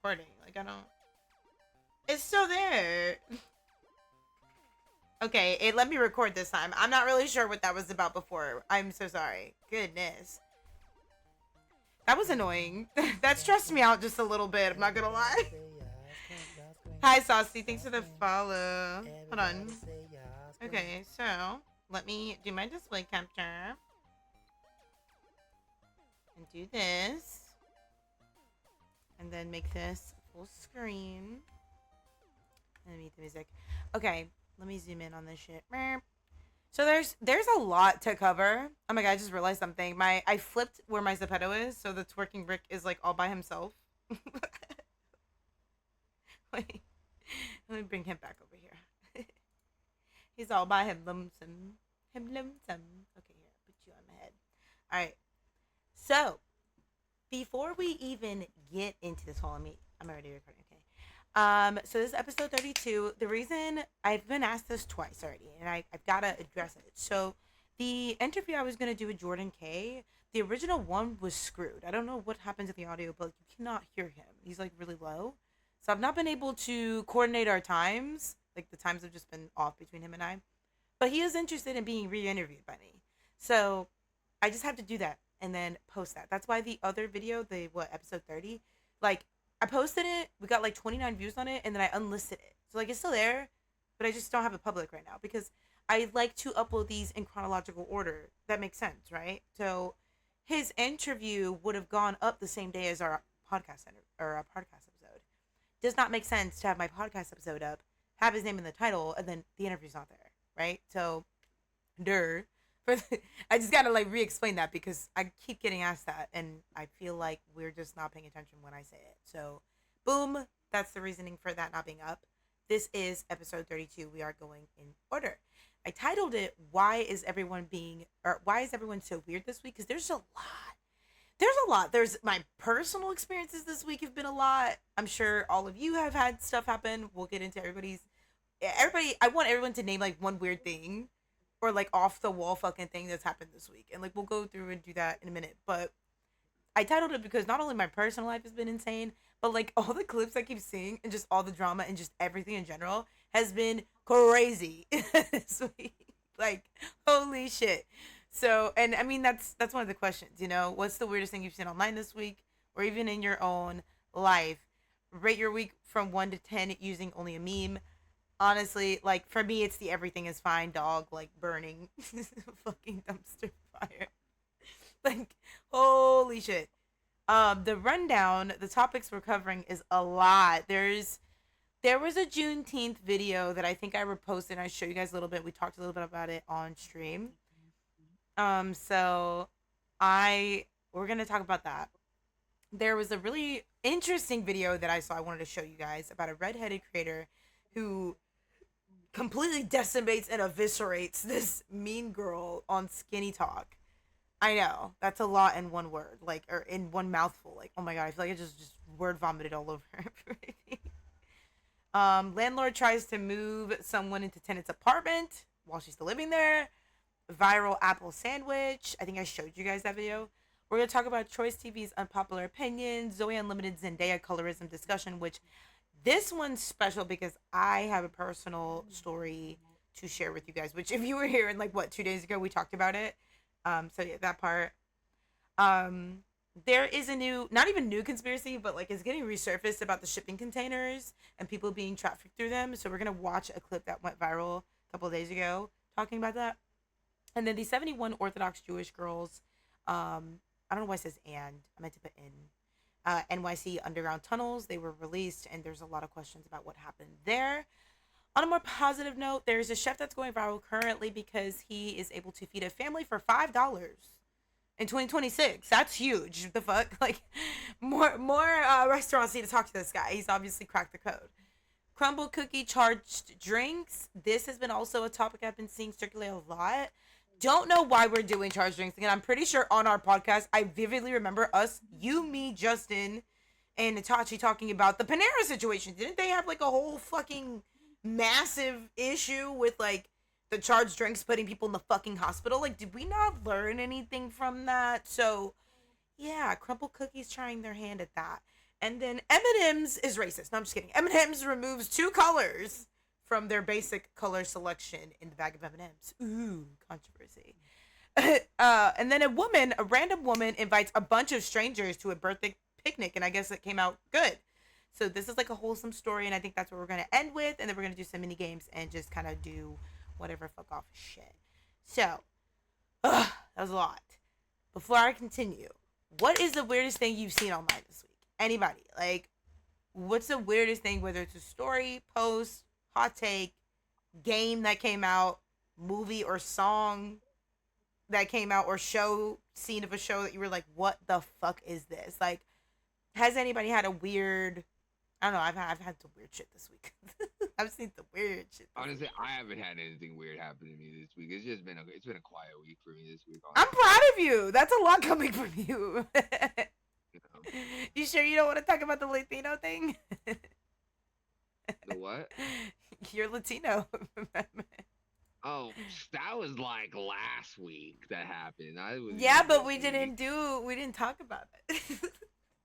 recording. Like, I don't... It's still there. Okay, it let me record this time. I'm not really sure what that was about before. I'm so sorry. Goodness. That was annoying. That stressed me out just a little bit, I'm not gonna lie. Hi, Saucy. Thanks for the follow. Hold on. Okay, so let me do my display capture. And do this. And then make this full screen. And mute the music. Okay, let me zoom in on this shit. So there's a lot to cover. Oh my god, I just realized something. I flipped where my Zepeto is, so the twerking Rick is like all by himself. Wait, let me bring him back over here. He's all by him lonesome. Him lonesome. Okay, here, put you on my head. Alright. So before we even get into this whole, I'm already recording, okay. So this is episode 32. The reason I've been asked this twice already, and I've got to address it. So the interview I was going to do with Jordan K, the original one was screwed. I don't know what happened to the audio, but you cannot hear him. He's like really low. So I've not been able to coordinate our times. Like the times have just been off between him and I. But he is interested in being re-interviewed by me. So I just have to do that and then post that. That's why the other video, episode 30, like, I posted it, we got like 29 views on it, and then I unlisted it. So like it's still there, but I just don't have it public right now because I like to upload these in chronological order. That makes sense, right? So his interview would have gone up the same day as our podcast episode. Does not make sense to have my podcast episode up, have his name in the title, and then the interview's not there, right? So, I just gotta like re-explain that because I keep getting asked that and I feel like we're just not paying attention when I say it. So boom, that's the reasoning for that not being up. This is episode 32. We are going in order. I titled it why is everyone so weird this week? Because there's a lot. There's my personal experiences this week have been a lot. I'm sure all of you have had stuff happen. We'll get into everybody. I want everyone to name like one weird thing or like off the wall fucking thing that's happened this week. And like we'll go through and do that in a minute. But I titled it because not only my personal life has been insane, but like all the clips I keep seeing and just all the drama and just everything in general has been crazy this week. Like holy shit. So, and I mean that's one of the questions, you know, what's the weirdest thing you've seen online this week or even in your own life? Rate your week from 1 to 10 using only a meme. Honestly, like for me, it's the everything is fine dog like burning fucking dumpster fire. Like holy shit. The rundown, the topics we're covering is a lot. There was a Juneteenth video that I think I reposted and I showed you guys a little bit. We talked a little bit about it on stream. So we're gonna talk about that. There was a really interesting video that I saw I wanted to show you guys about a redheaded creator who completely decimates and eviscerates this mean girl on Skinny Talk. I know that's a lot in one word, like, or in one mouthful. Like, oh my god, I feel like I just word vomited all over everything. Landlord tries to move someone into tenant's apartment while she's still living there. Viral apple sandwich. I think I showed you guys that video. We're gonna talk about Choice TV's unpopular opinions, Zoe Unlimited Zendaya colorism discussion, which this one's special because I have a personal story to share with you guys. Which, if you were here in like 2 days ago, we talked about it. So yeah, that part. There is a new, not even new conspiracy, but like it's getting resurfaced about the shipping containers and people being trafficked through them. So we're gonna watch a clip that went viral a couple of days ago talking about that. And then the 71 Orthodox Jewish girls, I don't know why it says and, I meant to put in, NYC underground tunnels, they were released, and there's a lot of questions about what happened there. On a more positive note, there's a chef that's going viral currently because he is able to feed a family for $5 in 2026. That's huge. The fuck? Like, more restaurants need to talk to this guy. He's obviously cracked the code. Crumble cookie charged drinks. This has been also a topic I've been seeing circulate a lot. Don't know why we're doing charged drinks again. I'm pretty sure on our podcast, I vividly remember us, you, me, Justin, and Natachi talking about the Panera situation. Didn't they have like a whole fucking massive issue with like the charged drinks putting people in the fucking hospital? Like, did we not learn anything from that? So, yeah, Crumble Cookies trying their hand at that. And then M&M's is racist. No, I'm just kidding. M&M's removes 2 colors from their basic color selection in the bag of M&M's. Ooh, controversy. And then a random woman, invites a bunch of strangers to a birthday picnic, and I guess it came out good. So this is like a wholesome story, and I think that's what we're going to end with, and then we're going to do some mini games and just kind of do whatever fuck off shit. So, that was a lot. Before I continue, what is the weirdest thing you've seen online this week? Anybody? Like, what's the weirdest thing, whether it's a story, post, hot take, game that came out, movie or song that came out, or scene of a show that you were like, what the fuck is this? Like, has anybody had a weird... I don't know, I've had some weird shit this week. I've seen some weird shit. Honestly, I haven't had anything weird happen to me this week. It's just been a quiet week for me this week. Honestly. I'm proud of you. That's a lot coming from you. You sure you don't want to talk about the Latino thing? The what? You're Latino. Oh, that was like last week that happened. Yeah, but we didn't talk about it.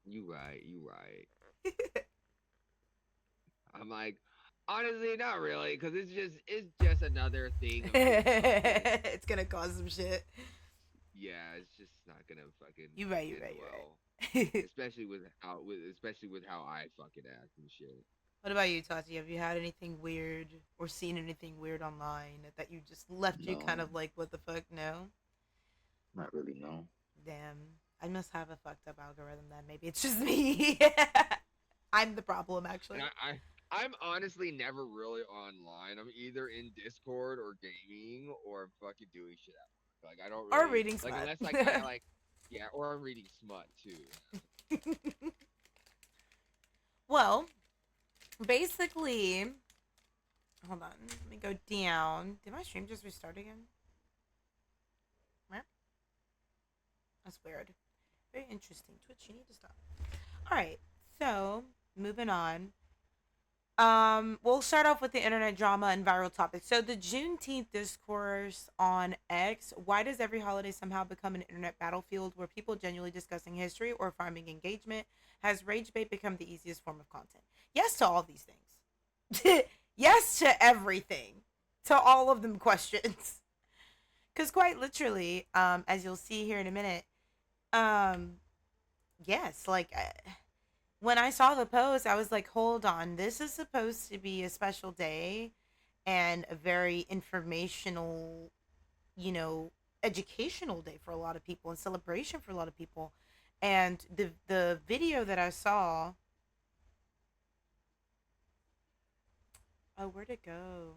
You right. I'm like, honestly, not really, because it's just another thing. It's gonna cause some shit. Yeah, it's just not gonna fucking. You right. especially with how I fucking act and shit. What about you, Tati? Have you had anything weird or seen anything weird online that you just left you kind of like, what the fuck? No. Not really. No. Damn, I must have a fucked up algorithm then. Maybe it's just me. I'm the problem, actually. I'm honestly never really online. I'm either in Discord or gaming or fucking doing shit at work. Like, I don't really... Or reading smut. Like, unless I kind of like... Yeah, or I'm reading smut, too. Well, basically... Hold on. Let me go down. Did my stream just restart again? That's weird. Very interesting. Twitch, you need to stop. Alright, so, moving on. We'll start off with the internet drama and viral topics. So the Juneteenth discourse on X, why does every holiday somehow become an internet battlefield where people genuinely discussing history or farming engagement? Has rage bait become the easiest form of content? Yes to all these things. Yes to everything. To all of them questions. Because quite literally, as you'll see here in a minute, yes, like... when I saw the post, I was like, hold on, this is supposed to be a special day and a very informational, educational day for a lot of people and celebration for a lot of people. And the video that I saw... Oh, where'd it go?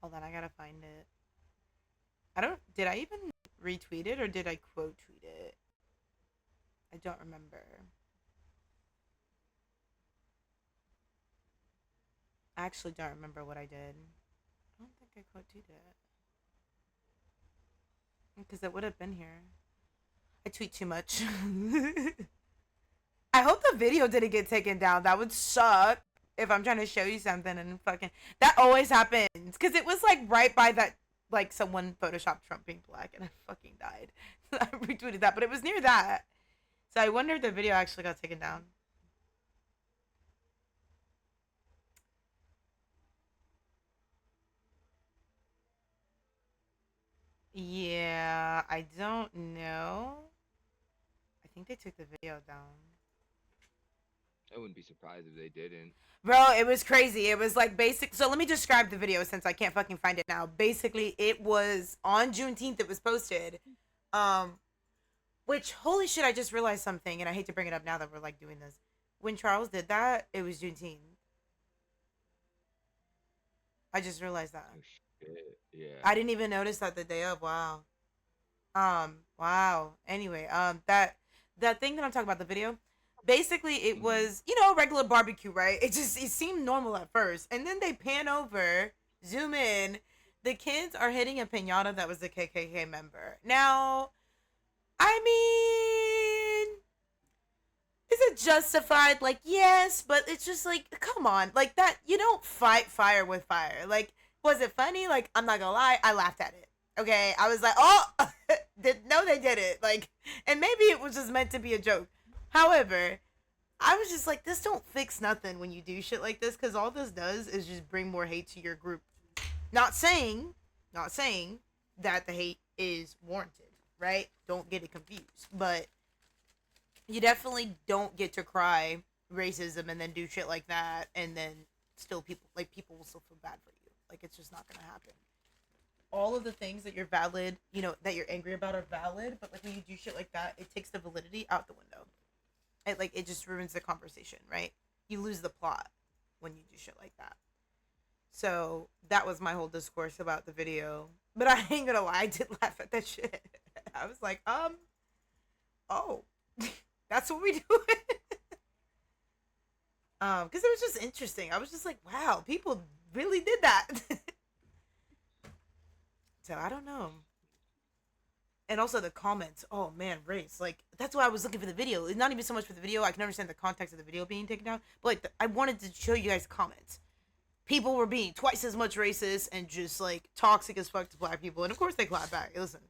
Hold on, I gotta find it. Did I even retweet it or did I quote tweet it? I don't remember. I actually don't remember what I did. I don't think I quote tweeted it. Because it would have been here. I tweet too much. I hope the video didn't get taken down. That would suck if I'm trying to show you something and fucking... That always happens. Because it was like right by that... Like someone photoshopped Trump being black and I fucking died. I retweeted that, but it was near that. So I wonder if the video actually got taken down. Yeah, I don't know. I think they took the video down. I wouldn't be surprised if they didn't. Bro, it was crazy. It was like basic. So let me describe the video since I can't fucking find it now. Basically, it was on Juneteenth. It was posted. Which, holy shit, I just realized something, and I hate to bring it up now that we're, like, doing this. When Charles did that, it was Juneteenth. I just realized that. Oh, shit. Yeah. I didn't even notice that the day of. Wow. Wow. Anyway, that thing that I'm talking about, the video, basically, it was, a regular barbecue, right? It seemed normal at first. And then they pan over, zoom in. The kids are hitting a piñata that was a KKK member. Now... I mean, is it justified? Like, yes, but it's just like, come on. Like, that, you don't fight fire with fire. Like, was it funny? Like, I'm not gonna lie, I laughed at it. Okay, I was like, oh, No, they didn't. Like, and maybe it was just meant to be a joke. However, I was just like, this don't fix nothing when you do shit like this, because all this does is just bring more hate to your group. Not saying that the hate is warranted, right? Don't get it confused. But you definitely don't get to cry racism and then do shit like that, and then still people will still feel bad for you. Like, it's just not gonna happen. All of the things that you're valid, that you're angry about are valid, but like when you do shit like that, it takes the validity out the window. It just ruins the conversation, right? You lose the plot when you do shit like that. So that was my whole discourse about the video. But I ain't gonna lie, I did laugh at that shit. I was like, oh, that's what we do. Because it was just interesting. I was just like, wow, people really did that. So I don't know. And also the comments. Oh man, race. Like, that's why I was looking for the video. It's not even so much for the video. I can understand the context of the video being taken down. But like, I wanted to show you guys comments. People were being twice as much racist and just like toxic as fuck to black people. And of course they clap back. Listen,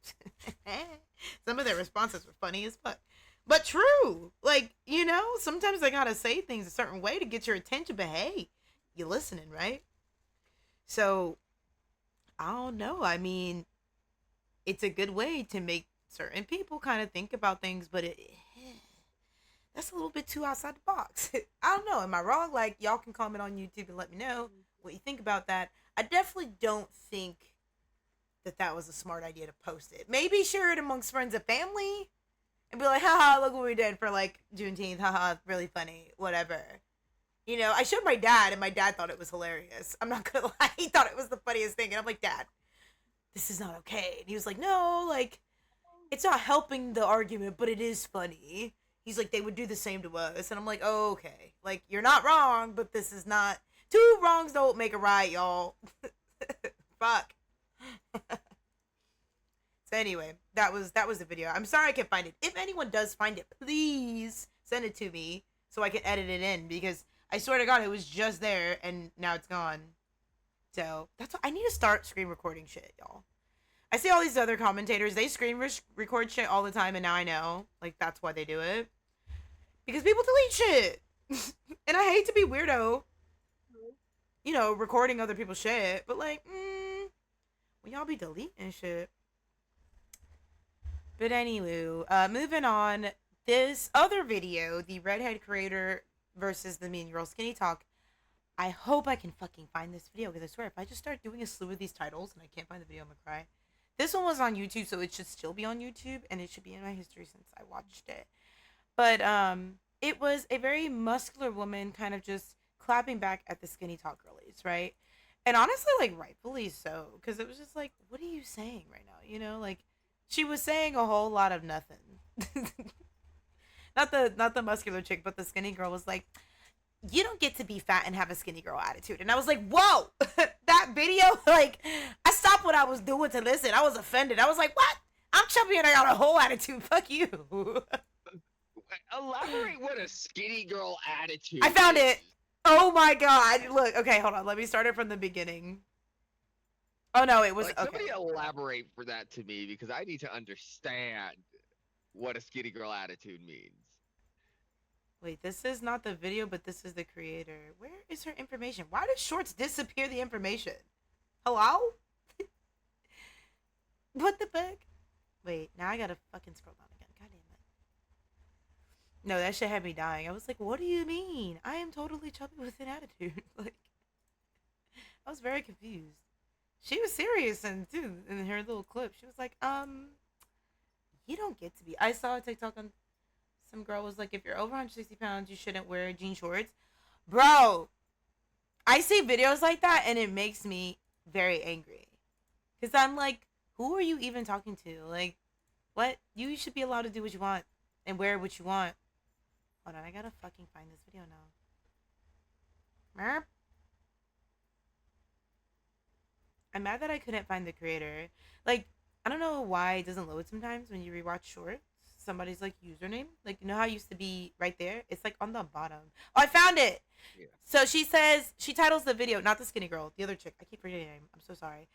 some of their responses were funny as fuck. But true. Like, sometimes I gotta say things a certain way to get your attention. But hey, you listening, right? So, I don't know. I mean, it's a good way to make certain people kind of think about things, but that's a little bit too outside the box. I don't know. Am I wrong? Like, y'all can comment on YouTube and let me know what you think about that. I definitely don't think that was a smart idea to post it. Maybe share it amongst friends and family and be like, haha, look what we did for like Juneteenth. Haha, really funny. Whatever. I showed my dad and my dad thought it was hilarious. I'm not gonna lie. He thought it was the funniest thing. And I'm like, Dad, this is not okay. And he was like, no, like, it's not helping the argument, but it is funny. He's like, they would do the same to us. And I'm like, oh, okay. Like, you're not wrong, but this is not... Two wrongs don't make a right, y'all. Fuck. So anyway, that was the video. I'm sorry I can't find it. If anyone does find it, please send it to me so I can edit it in, because I swear to God, it was just there and now it's gone. So that's what I need to start screen recording shit, y'all. I see all these other commentators, they screen record shit all the time, and now I know, like, that's why they do it. Because people delete shit. And I hate to be weirdo, recording other people's shit, but like, when y'all be deleting shit. But anywho, moving on, this other video, the redhead creator versus the mean girl skinny talk, I hope I can fucking find this video, because I swear, if I just start doing a slew of these titles and I can't find the video, I'm gonna cry. This one was on YouTube, so it should still be on YouTube, and it should be in my history since I watched it. But it was a very muscular woman kind of just clapping back at the skinny talk girlies, right? And honestly, like, rightfully so, because it was just like, what are you saying right now? Like, she was saying a whole lot of nothing. not the muscular chick, but the skinny girl was like, you don't get to be fat and have a skinny girl attitude. And I was like, whoa, that video, like, I stopped what I was doing to listen. I was offended. I was like, what? I'm chubby and I got a whole attitude. Fuck you. Elaborate what a skinny girl attitude I found is. it. Oh my God. Look, okay, hold on. Let me start it from the beginning. Oh no, it was, Like, okay. somebody elaborate for that to me, because I need to understand what a skinny girl attitude means. Wait, this is not the video, but this is the creator. Where is her information? Why does Shorts disappear the information? Hello? What the fuck? Wait, now I gotta fucking scroll down again. God damn it. No, that shit had me dying. I was like, what do you mean? I am totally chubby with an attitude. Like, I was very confused. She was serious, and too, in her little clip, she was like, you don't get to be. I saw a TikTok on some girl was like, if you're over 160 pounds, you shouldn't wear jean shorts. Bro, I see videos like that, and it makes me very angry. Because I'm like, who are you even talking to? Like, what? You should be allowed to do what you want and wear what you want. Hold on, I gotta fucking find this video now. Merp. I'm mad that I couldn't find the creator. Like, I don't know why it doesn't load sometimes when you rewatch shorts. Somebody's like username, like, you know how it used to be right there? It's like on the bottom. Oh, I found it. Yeah. So she says, she titles the video, not the skinny girl, the other chick. I keep forgetting her name. I'm so sorry.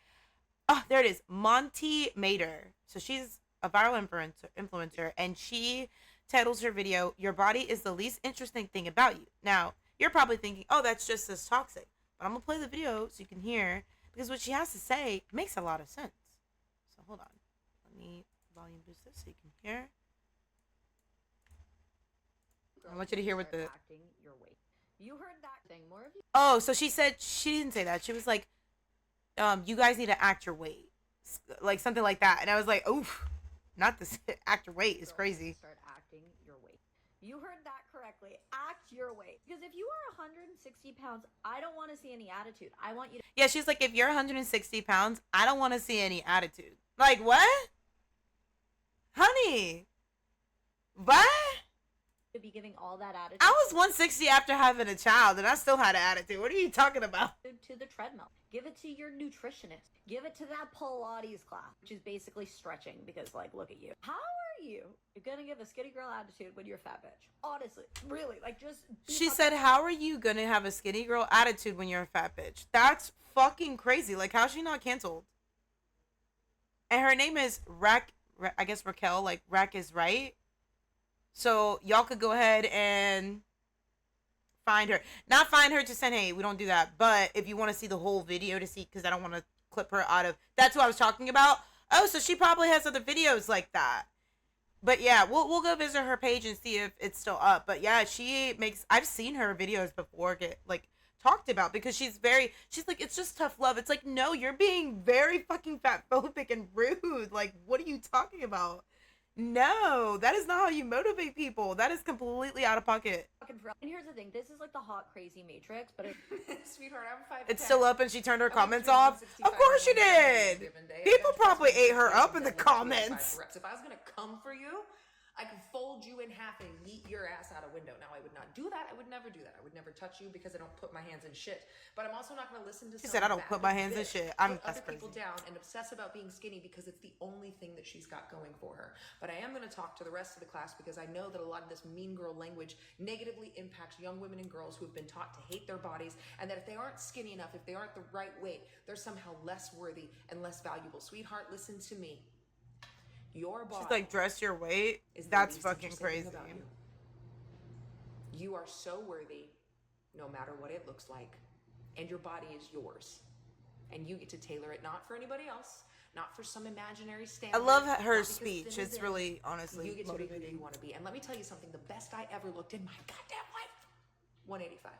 Oh, there it is. Monty Mater. So she's a viral influencer, and she titles her video, "Your body is the least interesting thing about you." Now, you're probably thinking, "Oh, that's just as toxic." But I'm gonna play the video so you can hear, because what she has to say makes a lot of sense. So hold on, let me volume boost this so you can hear. I want you to hear what the acting your weight. You heard that thing more of you. Oh, so she said, she didn't say that. She was like, you guys need to act your weight, like something like that. And I was like, oof, not this. Act your weight is crazy. Start acting your weight. You heard that correctly. Act your weight. Because if you are 160 pounds, I don't want to see any attitude. I want you to. Yeah, she's like, if you're 160 pounds, I don't want to see any attitude. Like, what? Honey. What? To be giving all that attitude. I was 160 after having a child, and I still had an attitude. What are you talking about? To the treadmill. Give it to your nutritionist. Give it to that Pilates class, which is basically stretching because, like, look at you. How are you? You're gonna give a skinny girl attitude when you're a fat bitch. Honestly, really, like, just. She said, how are you gonna have a skinny girl attitude when you're a fat bitch? That's fucking crazy. Like, how's she not canceled? And her name is I guess Raquel, like, Rack is right. So y'all could go ahead and find her. Not find her, just saying, hey, we don't do that. But if you want to see the whole video to see, because I don't want to clip her out of, that's what I was talking about. Oh, so she probably has other videos like that. But yeah, we'll go visit her page and see if it's still up. But yeah, I've seen her videos before get like talked about, because she's like, it's just tough love. It's like, no, you're being very fucking fat phobic and rude. Like, what are you talking about? No, that is not how you motivate people. That is completely out of pocket. And here's the thing, this is like the hot crazy matrix, but sweetheart, I'm 5'10". It's still up, and she turned her comments off. Of course she did. People probably ate her up in the comments. If I was gonna come for you, I could fold you in half and yeet your ass out a window. Now, I would not do that. I would never do that. I would never touch you because I don't put my hands in shit. But I'm also not going to listen to. She said, "I don't put my hands in shit." Put other people down and obsess about being skinny because it's the only thing that she's got going for her. But I am going to talk to the rest of the class because I know that a lot of this mean girl language negatively impacts young women and girls who have been taught to hate their bodies, and that if they aren't skinny enough, if they aren't the right weight, they're somehow less worthy and less valuable. Sweetheart, listen to me. Your body. She's like, dress your weight. That's fucking crazy. You are so worthy, no matter what it looks like, and your body is yours, and you get to tailor it not for anybody else, not for some imaginary standard. I love her speech. It's really, honestly, you get to be who you want to be. And let me tell you something: the best I ever looked in my goddamn life, 185.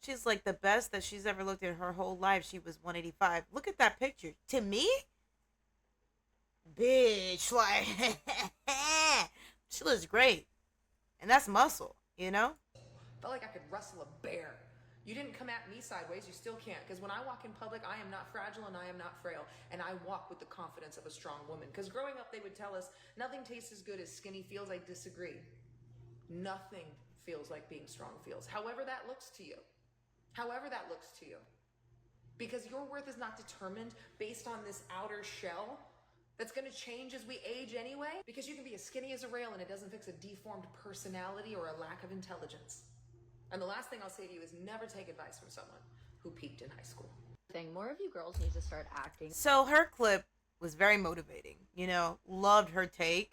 She's like, the best that she's ever looked in her whole life. She was 185. Look at that picture. To me, bitch, like, she looks great, and that's muscle, you know. Felt like I could wrestle a bear. You didn't come at me sideways. You still can't, because when I walk in public, I am not fragile and I am not frail, and I walk with the confidence of a strong woman. Because growing up, they would tell us nothing tastes as good as skinny feels. I disagree. Nothing feels like being strong feels. However that looks to you. However that looks to you. Because your worth is not determined based on this outer shell that's going to change as we age anyway. Because you can be as skinny as a rail and it doesn't fix a deformed personality or a lack of intelligence. And the last thing I'll say to you is never take advice from someone who peaked in high school. More of you girls need to start acting. So her clip was very motivating, you know, loved her take.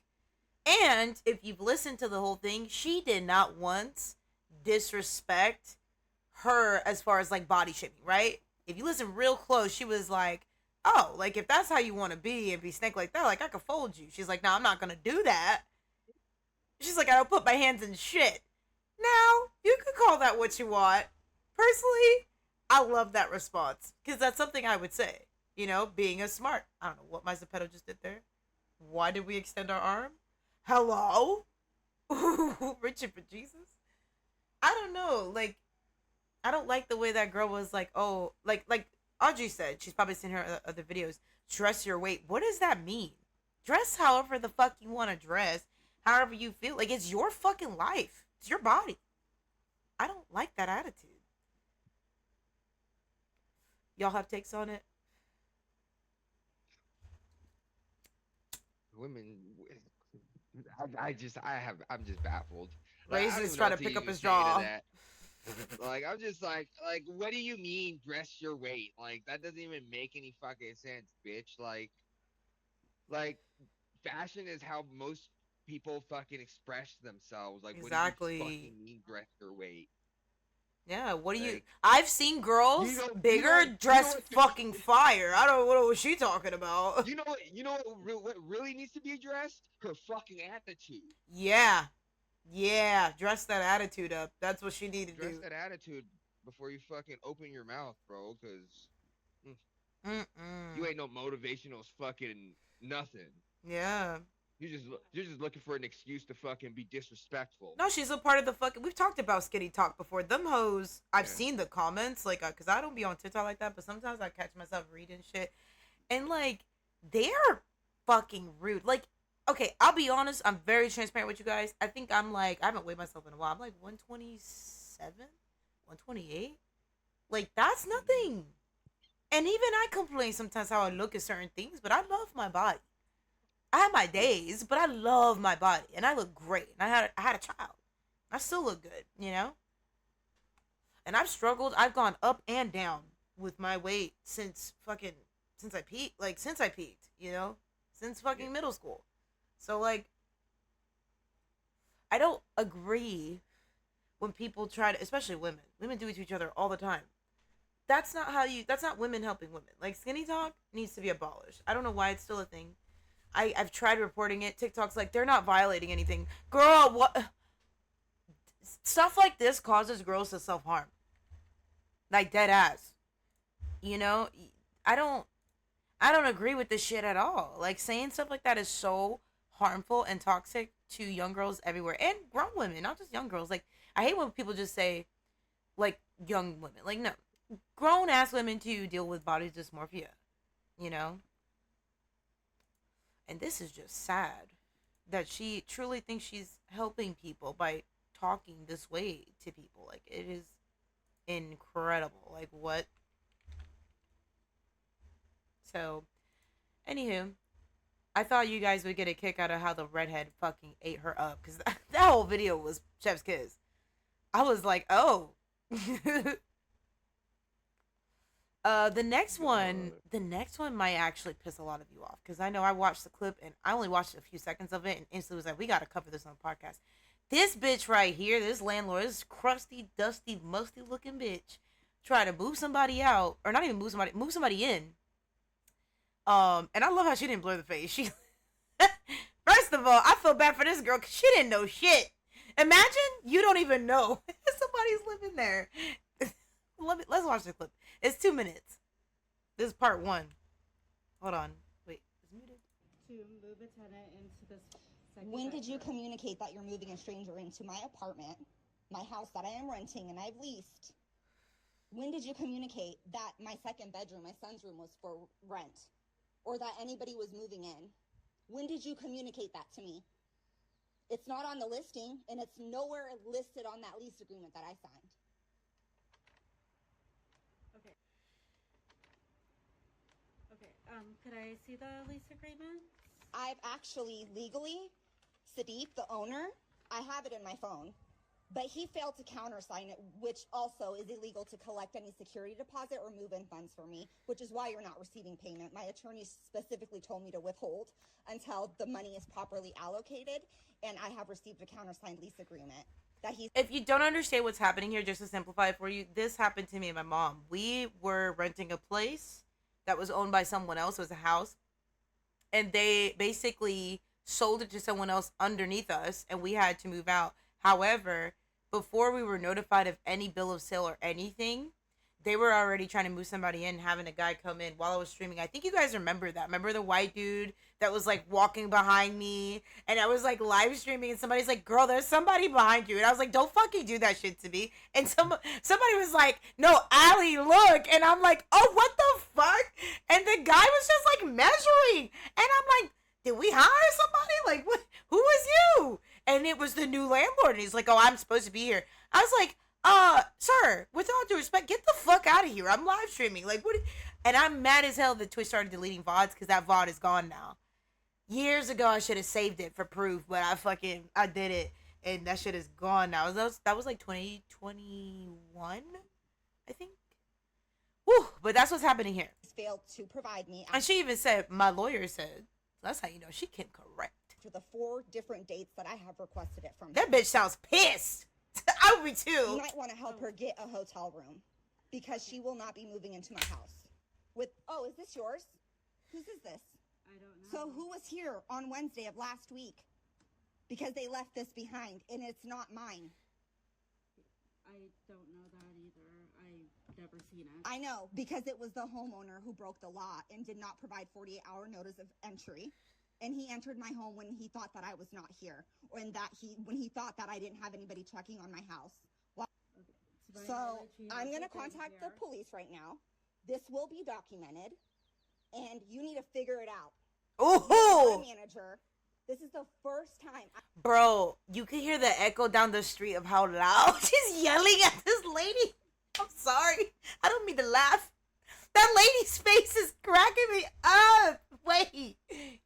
And if you've listened to the whole thing, she did not once disrespect her as far as like body shaming, right? If you listen real close, she was like, oh, like if that's how you want to be and be snake like that, like I could fold you. She's like, no, I'm not going to do that. She's like, I don't put my hands in shit. Now, you could call that what you want. Personally, I love that response because that's something I would say. You know, being a smart. I don't know what my Zepeto just did there. Why did we extend our arm? Hello? Reaching for Jesus? I don't know. Like, I don't like the way that girl was like, oh, like Audrey said, she's probably seen her other videos. Dress your weight. What does that mean? Dress however the fuck you want to dress. However you feel. Like, it's your fucking life. It's your body. I don't like that attitude. Y'all have takes on it? Women, I'm just baffled. Raisin's trying to pick up his jaw. Like, I'm just like, what do you mean dress your weight? Like, that doesn't even make any fucking sense, bitch. Like, Like, fashion is how most people fucking express themselves. Like, what do you Exactly. fucking mean dress your weight? Yeah, what do you? Like, I've seen girls bigger you know dress what could be, fucking fire. I don't know what she talking about. what really needs to be addressed? Her fucking attitude. Yeah, yeah, dress that attitude up. That's what she need to Dress do. that attitude before you fucking open your mouth, bro. Cause you Mm-mm. ain't no motivational fucking nothing. Yeah. You're just looking for an excuse to fucking be disrespectful. No, she's a part of the fucking. We've talked about Skinny Talk before. Them hoes. I've Yeah. seen the comments, like, cause I don't be on TikTok like that, but sometimes I catch myself reading shit, and like, they're fucking rude. Like, okay, I'll be honest. I'm very transparent with you guys. I think I'm like, I haven't weighed myself in a while. I'm like 127, 128. Like, that's nothing. And even I complain sometimes how I look at certain things, but I love my body. I have my days, but I love my body, and I look great. And I had a child. I still look good, you know. And I've struggled. I've gone up and down with my weight since I peaked. Like since I peaked, you know, since fucking middle school. So like, I don't agree when people try to, especially women. Women do it to each other all the time. That's not how you. That's not women helping women. Like skinny talk needs to be abolished. I don't know why it's still a thing. I've tried reporting it. TikTok's like they're not violating anything. Girl, what stuff like this causes girls to self harm. Like dead ass. You know? I don't agree with this shit at all. Like saying stuff like that is so harmful and toxic to young girls everywhere. And grown women, not just young girls. Like I hate when people just say like young women. Like no. Grown ass women too deal with body dysmorphia. You know? And this is just sad that she truly thinks she's helping people by talking this way to people. Like, it is incredible. Like, what? So, anywho, I thought you guys would get a kick out of how the redhead fucking ate her up. Because that whole video was chef's kiss. I was like, oh. The next one might actually piss a lot of you off because I know I watched the clip and I only watched a few seconds of it and instantly was like, we gotta cover this on the podcast. This bitch right here, this landlord, this crusty, dusty, musty looking bitch, try to move somebody out or not even move somebody in. And I love how she didn't blur the face. She, first of all, I feel bad for this girl because she didn't know shit. Imagine you don't even know somebody's living there. Let's watch the clip. It's 2 minutes. This is part 1. Hold on. Wait, it's muted. To move a tenant into this second When did you bedroom. communicate that you're moving a stranger into my apartment, my house that I am renting and I've leased? When did you communicate that my second bedroom, my son's room, was for rent? Or that anybody was moving in? When did you communicate that to me? It's not on the listing, and it's nowhere listed on that lease agreement that I signed. Okay. Okay. Could I see the lease agreement? I've actually legally, Sadiq, the owner, I have it in my phone, but he failed to countersign it, which also is illegal to collect any security deposit or move-in funds for me, which is why you're not receiving payment. My attorney specifically told me to withhold until the money is properly allocated, and I have received a countersigned lease agreement. If you don't understand what's happening here, just to simplify it for you, this happened to me and my mom. We were renting a place that was owned by someone else. It was a house. And they basically sold it to someone else underneath us, and we had to move out. However, before we were notified of any bill of sale or anything, they were already trying to move somebody in, having a guy come in while I was streaming. I think you guys remember that. Remember the white dude that was like walking behind me and I was like live streaming and somebody's like, girl, there's somebody behind you. And I was like, don't fucking do that shit to me. And somebody was like, no, Allie, look. And I'm like, oh, what the fuck? And the guy was just like measuring. And I'm like, did we hire somebody? Like, what? Who is you? And it was the new landlord. And he's like, oh, I'm supposed to be here. I was like, sir, with all due respect, get the fuck out of here. I'm live streaming. Like, what? And I'm mad as hell that Twitch started deleting VODs because that VOD is gone now. Years ago, I should have saved it for proof, but I did it, and that shit is gone now. That was like 2021, I think. Whew, but that's what's happening here. Failed to provide me. And she even said, my lawyer said. That's how you know she came correct. To the 4 different dates that I have requested it from. That bitch sounds pissed. I would be too. You might want to help her get a hotel room because she will not be moving into my house. Oh, is this yours? Whose is this? I don't know. So who was here on Wednesday of last week? Because they left this behind and it's not mine. I don't know that either. I've never seen it. I know, because it was the homeowner who broke the law and did not provide 48-hour notice of entry. And he entered my home when he thought that I was not here, or when he thought that I didn't have anybody checking on my house. Well, Okay. so I'm going to contact the police right now. This will be documented, and you need to figure it out. Ooh, My manager, this is the first time. bro, you can hear the echo down the street of how loud she's yelling at this lady. I'm sorry, I don't mean to laugh. That lady's face is cracking me up. Wait,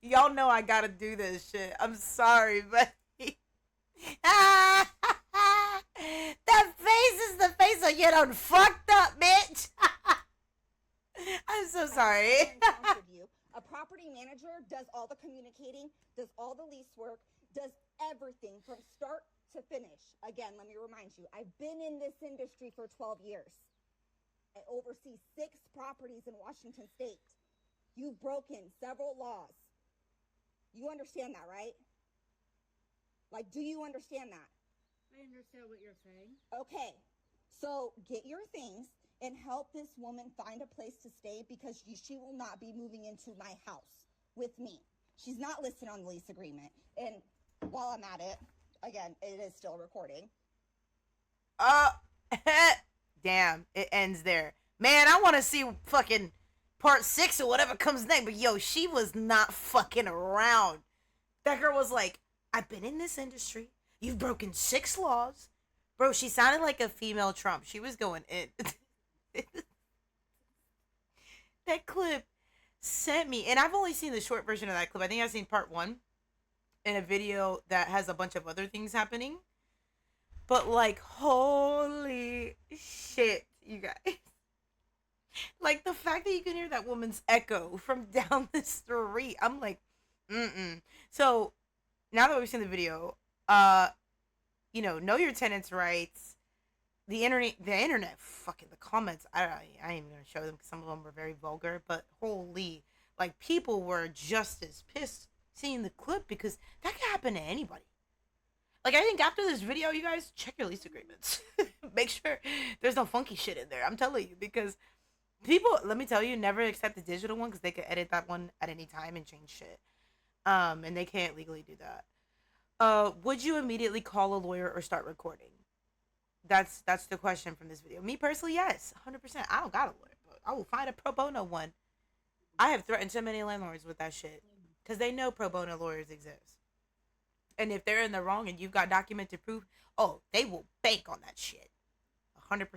y'all know I gotta do this shit. I'm sorry, but that face is the face of you done fucked up, bitch. I'm so sorry. A property manager does all the communicating, does all the lease work, does everything from start to finish. Again, let me remind you, I've been in this industry for 12 years. I oversee 6 properties in Washington State. You've broken several laws. You understand that, right? Like, do you understand that? I understand what you're saying. Okay, so get your things and help this woman find a place to stay because she will not be moving into my house with me. She's not listed on the lease agreement. And while I'm at it, again, it is still recording. Damn, it ends there. Man, I want to see fucking part 6 or whatever comes next. But yo, she was not fucking around. That girl was like, I've been in this industry. You've broken 6 laws. Bro, she sounded like a female Trump. She was going in. That clip sent me, and I've only seen the short version of that clip. I think I've seen part 1 in a video that has a bunch of other things happening. But like, holy shit, you guys. Like, the fact that you can hear that woman's echo from down the street. I'm like, So, now that we've seen the video, you know your tenants' rights. The internet, fucking the comments. I ain't even gonna show them because some of them were very vulgar. But holy, like, people were just as pissed seeing the clip because that could happen to anybody. Like, I think after this video, you guys check your lease agreements. Make sure there's no funky shit in there. I'm telling you, because people, let me tell you, never accept the digital one because they could edit that one at any time and change shit. And they can't legally do that. Would you immediately call a lawyer or start recording? That's the question from this video. Me personally, yes, 100%. I don't got a lawyer, but I will find a pro bono one. I have threatened so many landlords with that shit because they know pro bono lawyers exist. And if they're in the wrong and you've got documented proof, oh, they will bank on that shit. 100%.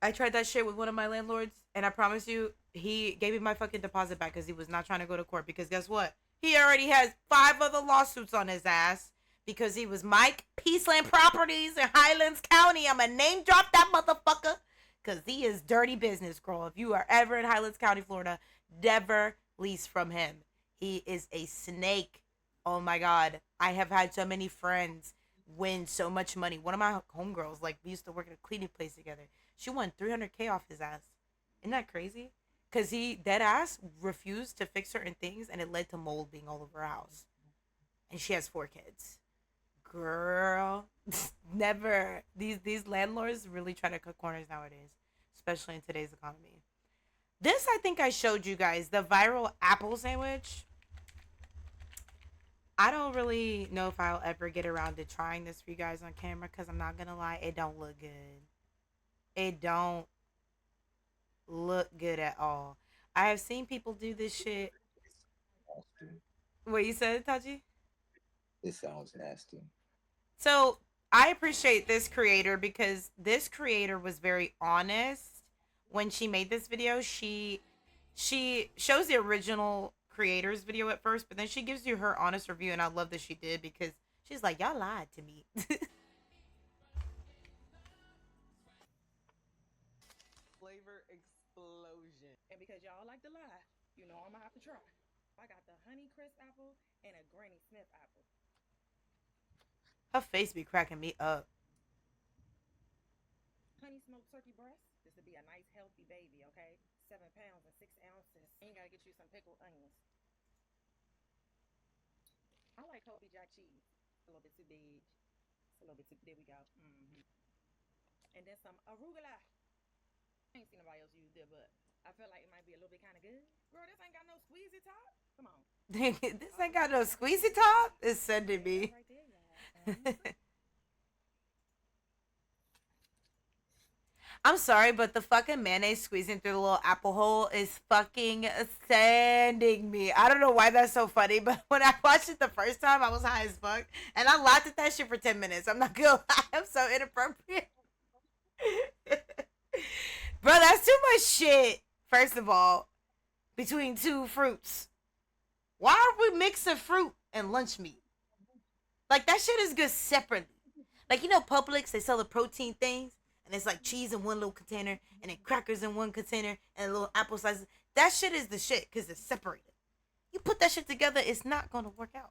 I tried that shit with one of my landlords, and I promise you, he gave me my fucking deposit back because he was not trying to go to court. Because guess what? He already has 5 other lawsuits on his ass because he was Mike Peaceland Properties in Highlands County. I'm going to name drop that motherfucker because he is dirty business, girl. If you are ever in Highlands County, Florida, never lease from him. He is a snake. Oh my God. I have had so many friends win so much money. One of my homegirls, like, we used to work at a cleaning place together. She won $300K off his ass. Isn't that crazy? Because he, dead ass, refused to fix certain things, and it led to mold being all over her house. And she has 4 kids. Girl, never. These landlords really try to cut corners nowadays, especially in today's economy. This, I think I showed you guys, the viral apple sandwich. I don't really know if I'll ever get around to trying this for you guys on camera because I'm not going to lie, it don't look good. It don't look good at all. I have seen people do this shit. What you said, Taji? It sounds nasty. So I appreciate this creator because this creator was very honest when she made this video. She shows the original creator's video at first, but then she gives you her honest review, and I love that she did because she's like, y'all lied to me. Flavor explosion. And because y'all like to lie, you know I'm gonna have to try. I got the Honey Crisp apple and a Granny Smith apple. Her face be cracking me up. Honey smoked turkey breast. This would be a nice healthy baby, okay? 7 pounds and 6 ounces. And you gotta get you some pickled onions. I like Kobe jack cheese. A little bit too big. It's a little bit too. There we go. And then some arugula. I ain't seen nobody else use it, but I feel like it might be a little bit kind of good. Girl, this ain't got no squeezy top. Come on. This ain't got no squeezy top. It's sending me. Right there, y'all. I'm sorry, but the fucking mayonnaise squeezing through the little apple hole is fucking sending me. I don't know why that's so funny, but when I watched it the first time, I was high as fuck. And I laughed at that shit for 10 minutes. I'm not gonna lie. I'm so inappropriate. Bro, that's too much shit, first of all, between two fruits. Why are we mixing fruit and lunch meat? Like, that shit is good separately. Like, you know, Publix, they sell the protein things. And it's like cheese in one little container, and then crackers in one container, and little apple slices. That shit is the shit, because it's separated. You put that shit together, it's not going to work out.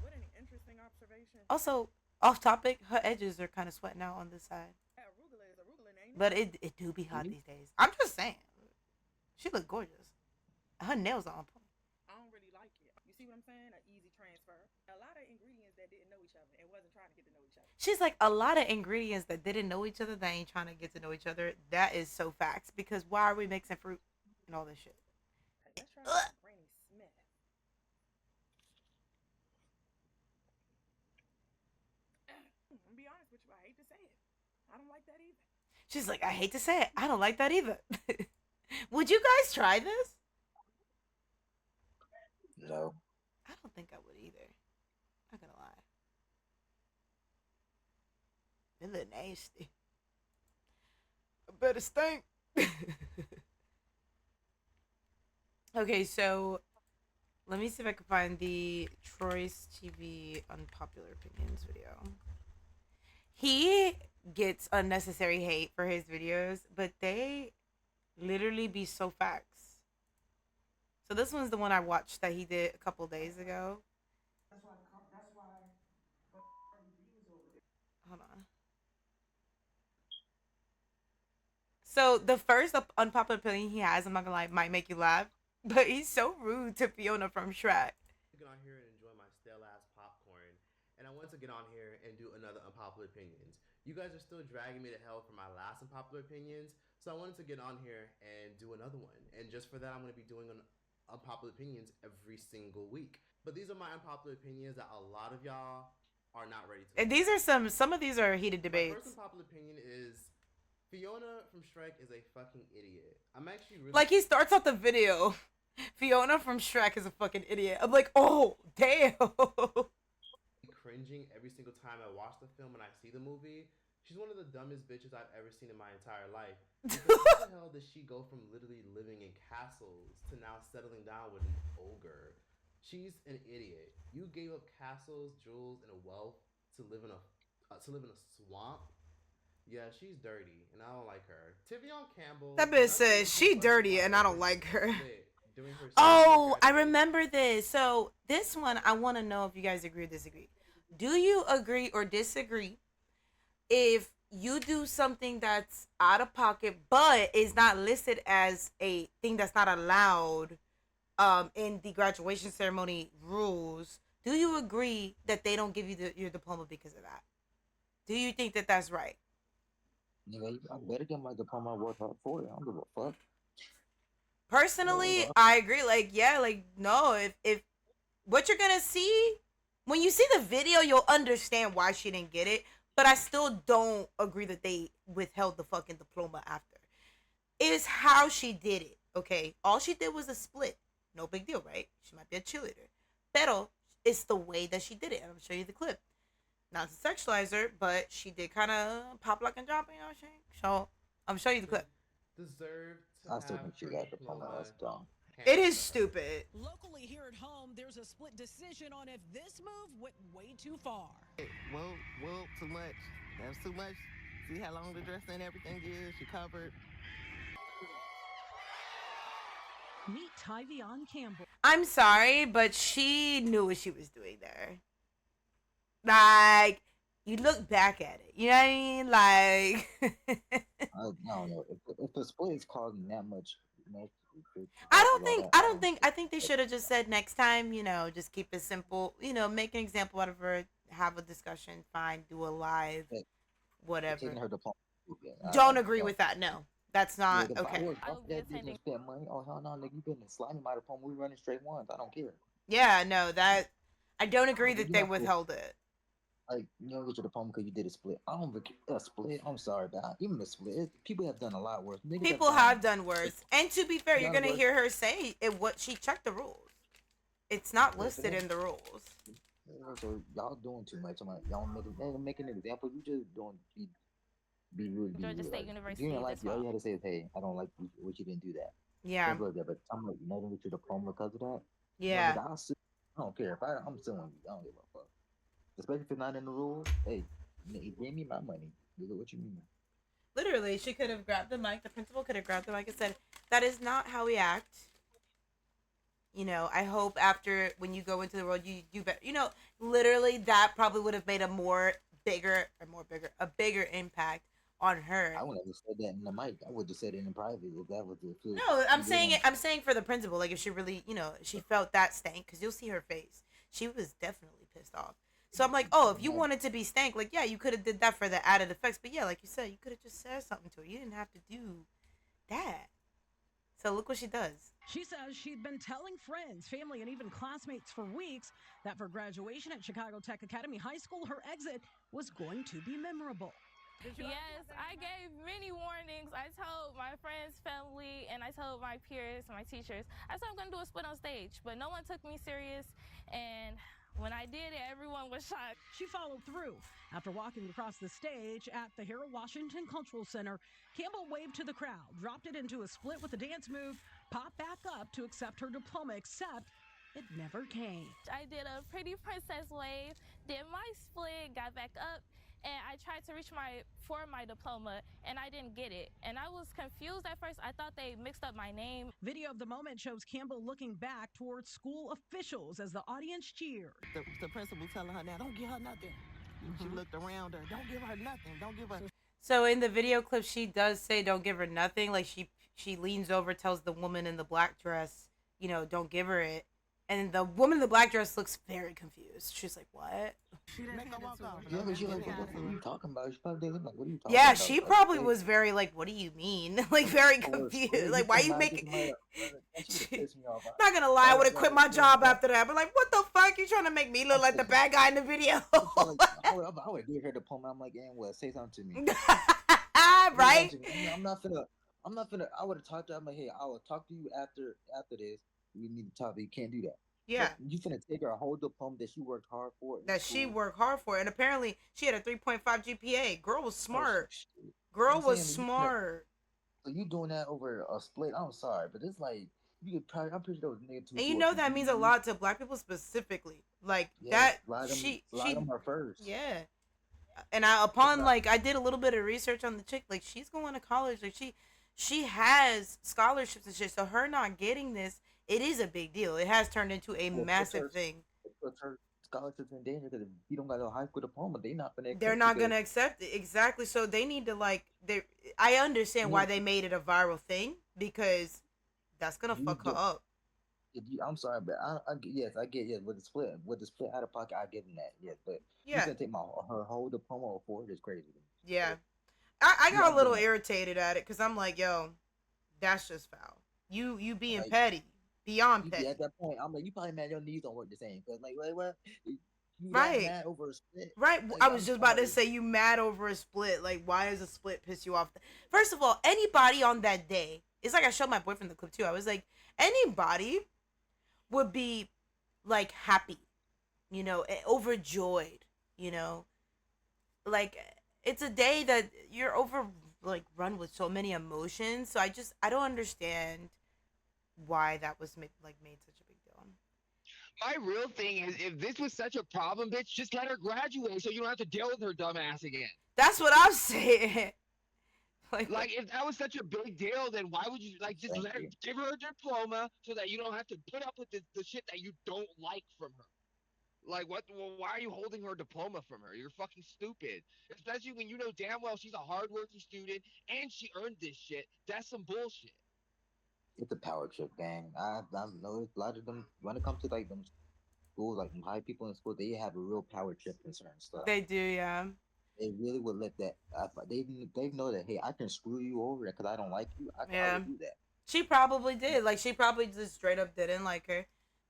What an interesting observation. Also, off topic, her edges are kind of sweating out on this side. Arugula is arugula, ain't it? But it do be hot these days. I'm just saying. She look gorgeous. Her nails are on point. I don't really like it. You see what I'm saying? An easy transfer. A lot of ingredients that didn't know each other and wasn't trying to get to know each other. She's like, a lot of ingredients that didn't know each other, that ain't trying to get to know each other. That is so facts. Because why are we mixing fruit and all this shit? Let's try some Granny Smith. I'm gonna be honest with you, I hate to say it. I don't like that either. She's like, I hate to say it, I don't like that either. Would you guys try this? No. I don't think I would either. Not gonna lie. It look nasty. I bet it stink. Okay, so let me see if I can find the Troy's TV unpopular opinions video. He gets unnecessary hate for his videos, but they literally be so facts. So this one's the one I watched that he did a couple days ago. Hold on. So the first unpopular opinion he has, I'm not gonna lie, might make you laugh, but he's so rude to Fiona from Shrek. Get on here and enjoy my stale ass popcorn, and I want to get on here and do another unpopular opinions. You guys are still dragging me to hell for my last unpopular opinions, so I wanted to get on here and do another one. And just for that, I'm going to be doing unpopular opinions every single week. But these are my unpopular opinions that a lot of y'all are not ready to. And these are some of these are heated debates. My first unpopular opinion is Fiona from Shrek is a fucking idiot. I'm actually really like, he starts off the video, Fiona from Shrek is a fucking idiot. I'm like, oh damn. Cringing every single time I watch the film and I see the movie. She's one of the dumbest bitches I've ever seen in my entire life. How the hell does she go from literally living in castles to now settling down with an ogre? She's an idiot. You gave up castles, jewels, and a wealth to live in a swamp. Yeah, she's dirty, and I don't like her. Tivion Campbell. That bitch says she dirty and I don't like her. Oh, I remember this. So this one, I want to know if you guys agree or disagree. Do you agree or disagree if you do something that's out of pocket but is not listed as a thing that's not allowed in the graduation ceremony rules? Do you agree that they don't give you your diploma because of that? Do you think that that's right? Nigga, I better get my diploma worth hard for it. I don't give a fuck. Personally, I agree. Like, yeah, like, no, if what you're gonna see, when you see the video, you'll understand why she didn't get it. But I still don't agree that they withheld the fucking diploma after. It's how she did it, okay? All she did was a split. No big deal, right? She might be a cheerleader. Pero, it's the way that she did it. And I'm gonna show you the clip. Not to sexualize her, but she did kind of pop like and drop, you know what I'm saying? So, I'm gonna show you the clip. Deserved I still think she got diploma. That's dumb. It is stupid. Locally here at home, there's a split decision on if this move went way too far. Well, too much. That's too much. See how long the dress and everything is? She covered. Meet Tivion Campbell. I'm sorry, but she knew what she was doing there. Like, you look back at it. You know what I mean? Like, I don't know if the split is causing that much. I think they should have just said next time, just keep it simple. Make an example out of her, have a discussion, fine, do a live, whatever. Taking her diploma. Don't agree with that. No, that's not okay. That business spent money. Oh hell no, nigga, you been sliding my diploma. We running straight ones. I don't care. Yeah, no, that I don't agree that they withheld it. Like, you don't get your diploma because you did a split. I don't a split. I'm sorry, but even a split, people have done a lot worse. People have done worse. And to be fair, you're gonna hear her say it. What she checked the rules. It's not listed in the rules. So y'all doing too much. Y'all making an example. You just doing be rude. Georgia State University. You didn't like all you had to say is, "Hey, I don't like what you didn't do that." Yeah. But I'm like, you never get your diploma because of that. Yeah. I don't care if I'm suing you. I don't give a fuck. Especially if it's not in the rules. Hey, give me my money. What you mean? Literally, she could have grabbed the mic. The principal could have grabbed the mic and said, "That is not how we act. I hope after when you go into the world, you do better." Literally, that probably would have made a bigger impact on her. I would have said that in the mic. I would have said it in private if that was the truth. No, I'm saying for the principal. Like, if she really, she felt that stank, because you'll see her face. She was definitely pissed off. So I'm like, oh, if you wanted to be stank, like, yeah, you could have did that for the added effects. But yeah, like you said, you could have just said something to her. You didn't have to do that. So look what she does. She says she'd been telling friends, family, and even classmates for weeks that for graduation at Chicago Tech Academy High School, her exit was going to be memorable. Yes, I gave many warnings. I told my friends, family, and I told my peers and my teachers, I said I'm going to do a split on stage, but no one took me serious, and when I did it, everyone was shocked. She followed through. After walking across the stage at the Harold Washington Cultural Center, Campbell waved to the crowd, dropped it into a split with a dance move, popped back up to accept her diploma, except it never came. I did a pretty princess wave, did my split, got back up, and I tried to reach for my diploma, and I didn't get it. And I was confused at first. I thought they mixed up my name. Video of the moment shows Campbell looking back towards school officials as the audience cheered. The principal telling her, now don't give her nothing. She looked around her, don't give her nothing, don't give her. So in the video clip, she does say don't give her nothing. Like, she leans over, tells the woman in the black dress, don't give her it. And the woman in the black dress looks very confused. She's like, what? Yeah, but she like, what are you talking about? She probably like, what are you talking yeah, about? she probably was very like, what do you mean? Like, very confused. Like, why are you making... Not gonna lie, I would have quit my job after that. But like, what the fuck? You trying to make me look like the bad guy in the video? I would give her diploma. I'm like, and what? Say something to me. Right? I'm not finna. I would have talked to her. I'm like, hey, I will talk to you after this. We need to talk, but you can't do that. Yeah. You finna take her whole diploma that she worked hard for. And apparently she had a 3.5 GPA. Girl was smart. Girl was smart. So you doing that over a split? I'm sorry, but it's like you could probably. I'm pretty sure those niggas. And that means a lot to black people specifically. Like she her first. Yeah. And I did a little bit of research on the chick. Like, she's going to college. Like, she has scholarships and shit. So her not getting this, it is a big deal. It has turned into a massive thing. It puts her scholarships in danger because if you don't got a high school diploma, they're not gonna accept it. Exactly. So they need to I understand why they made it a viral thing, because that's gonna fuck her up. I'm sorry, but I get with the split out of pocket, I give them that, yes, but you gonna take her whole diploma for it is crazy. Yeah, I got a little irritated at it because I'm like, yo, that's just foul. You being petty, beyond petty. At that point, I'm like, you probably mad your knees don't work the same, because like, what? You mad over a split? Right. Like, I was just about to say, you mad over a split. Like, why does a split piss you off? First of all, anybody on that day, it's like I showed my boyfriend the clip too. I was like, anybody would be like happy, overjoyed, like it's a day that you're run with so many emotions. So I don't understand why that was made such a big deal. My real thing is, if this was such a problem, bitch, just let her graduate so you don't have to deal with her dumb ass again. That's what I'm saying. Like, if that was such a big deal, then why would you like just let her, give her a diploma so that you don't have to put up with the shit that you don't like from her? Like, what? Well, why are you holding her diploma from her? You're fucking stupid. Especially when you know damn well she's a hardworking student and she earned this shit. That's some bullshit. It's a power trip, gang. I know a lot of them when it comes to like them schools, like high people in school, they have a real power trip in certain stuff. They do, yeah. They really would let that. They know that, hey, I can screw you over because I don't like you. I would do that. She probably did. Like, she probably just straight up didn't like her.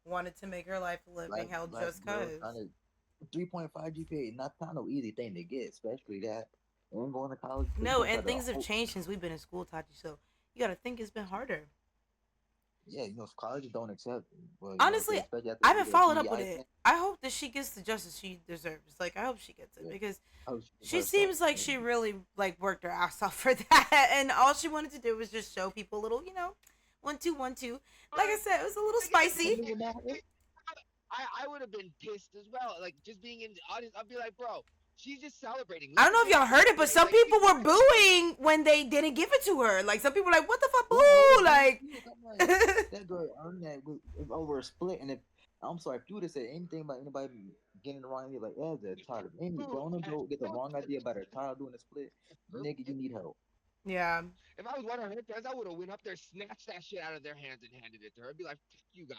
Wanted to make her life a living hell just cause. 3.5 GPA, not no easy thing to get, especially that. And going to college. No, and things have changed since we've been in school, Tati. So you gotta think it's been harder. Yeah, colleges don't accept. Well, honestly, I haven't followed up with it. I hope that she gets the justice she deserves. Like, I hope she gets it because she seems like she really like worked her ass off for that, and all she wanted to do was just show people a little, 1 2 1 2. Like I said, it was a little spicy. I would have been pissed as well. Like, just being in the audience, I'd be like, bro, she's just celebrating. I don't know if y'all heard it, but some people were booing when they didn't give it to her. Like, some people were like, what the fuck, boo? Like, that girl earned that over a split. And if I'm sorry, if you would have said anything about anybody getting the wrong idea, like, the child, don't get the wrong idea about her child doing a split, nigga, you need help. Yeah. If I was one of her friends, I would have went up there, snatched that shit out of their hands, and handed it to her. I'd be like, fuck you guys.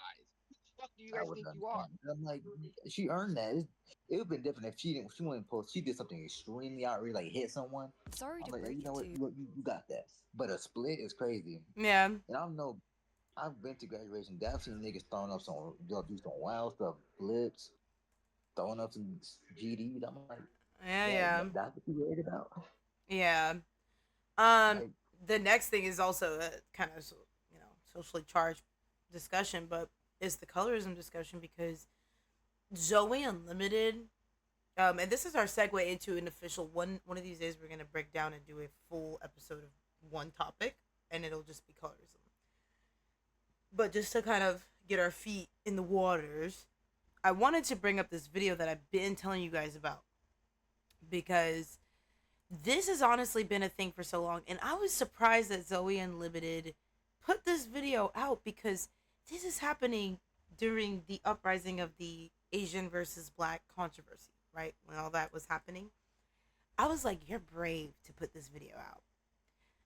Who the fuck do you guys think you are? I'm like, she earned that. It would have been different if she wouldn't post. She did something extremely outrageous, like hit someone. Sorry to break you know what, you got that. But a split is crazy. Yeah. And I don't know. I've been to graduation. I've seen niggas throwing up some wild stuff, flips, throwing up some GDs. I'm like, yeah. That's what you worried about. Yeah. The next thing is also a kind of socially charged discussion, but it's the colorism discussion because Zoe Unlimited, and this is our segue into an official one of these days we're gonna break down and do a full episode of one topic, and it'll just be colorism. But just to kind of get our feet in the waters, I wanted to bring up this video that I've been telling you guys about because this has honestly been a thing for so long, and I was surprised that Zoe Unlimited put this video out because this is happening during the uprising of the Asian versus Black controversy, right? When all that was happening. I was like, you're brave to put this video out.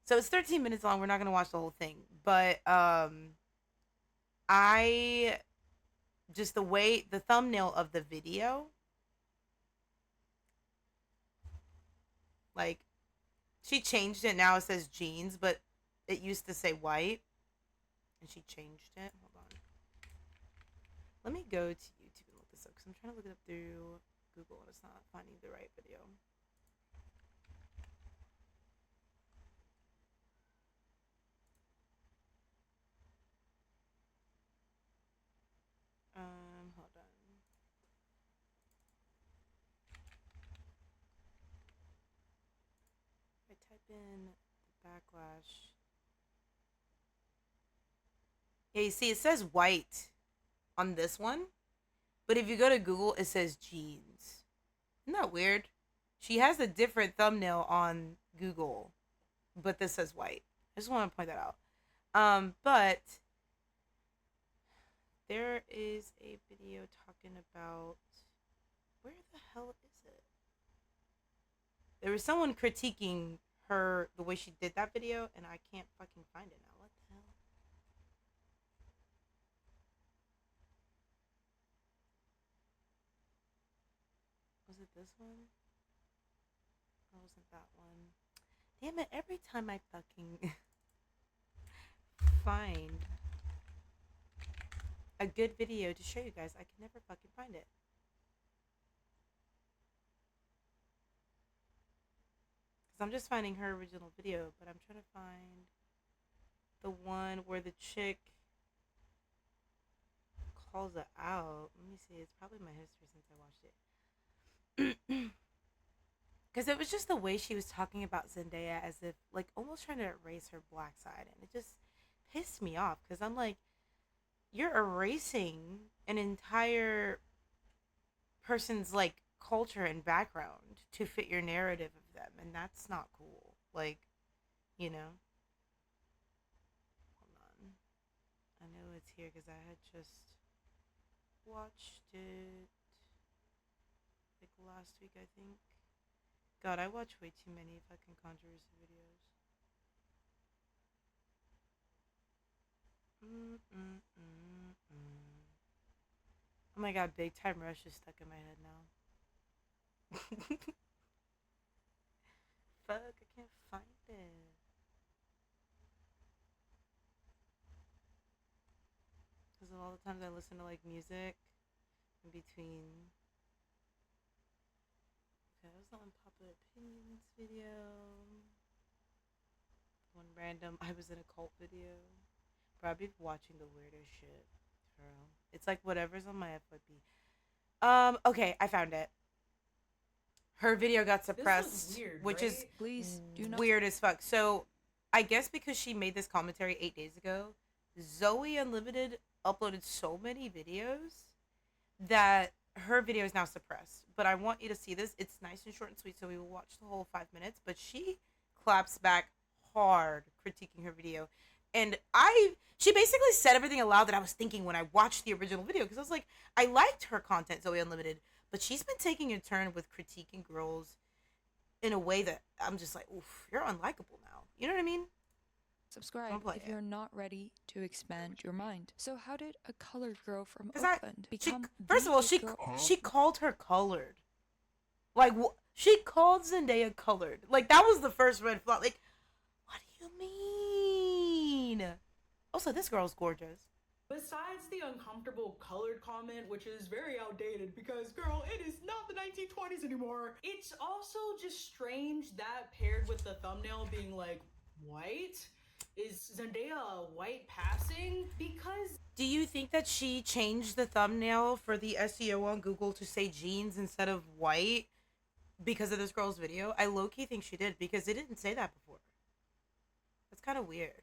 So it's 13 minutes long. We're not going to watch the whole thing, but just the thumbnail of the video, like, she changed it. Now it says jeans, but it used to say white, and she changed it. Hold on. Let me go to YouTube and look this up, because I'm trying to look it up through Google, and it's not finding the right video. Hold on. I type in the backlash. Yeah, you see, it says white on this one, but if you go to Google, it says jeans. Isn't that weird? She has a different thumbnail on Google, but this says white. I just want to point that out. But there is a video talking about, where the hell is it? There was someone critiquing her, the way she did that video, and I can't fucking find it now. What the hell? Was it this one? Or wasn't that one? Damn it, every time I fucking find a good video to show you guys, I can never fucking find it. Because I'm just finding her original video, but I'm trying to find the one where the chick calls it out. Let me see, it's probably my history since I watched it. Because it was just the way she was talking about Zendaya as if, like, almost trying to erase her black side. And it just pissed me off, because I'm like, you're erasing an entire person's, like, culture and background to fit your narrative of them, and that's not cool. Like, you know. Hold on. I know it's here because I had just watched it like last week, I think. God, I watch way too many fucking controversy videos. Oh my god, Big Time Rush is stuck in my head now. Fuck, I can't find it. Because of all the times I listen to like music in between. Okay, that was the unpopular opinions video. One random I was in a cult video. Bro, I've been watching the weirdest shit. Girl. It's like whatever's on my FYP. Okay, I found it. Her video got suppressed, weird, which right? is Please do not. weird as fuck. So, I guess because she made this commentary 8 days ago, Zoe Unlimited uploaded so many videos that her video is now suppressed. But I want you to see this. It's nice and short and sweet, so we will watch the whole 5 minutes. But she claps back hard critiquing her video. And she basically said everything aloud that I was thinking when I watched the original video. Because I was like, I liked her content, Zoe Unlimited. But she's been taking a turn with critiquing girls in a way that I'm just like, oof, you're unlikable now. You know what I mean? Subscribe if you're not ready to expand your mind. So how did a colored girl from 'Cause Oakland become first of all, the girl? she called her colored. Like, she called Zendaya colored. Like, that was the first red flag. Like, what do you mean? Also, this girl's gorgeous. Besides the uncomfortable colored comment, which is very outdated because, girl, it is not the 1920s anymore, it's also just strange that paired with the thumbnail being like, white? Is Zendaya white passing? Because... Do you think that she changed the thumbnail for the SEO on Google to say jeans instead of white because of this girl's video? I low-key think she did because it didn't say that before. That's kind of weird.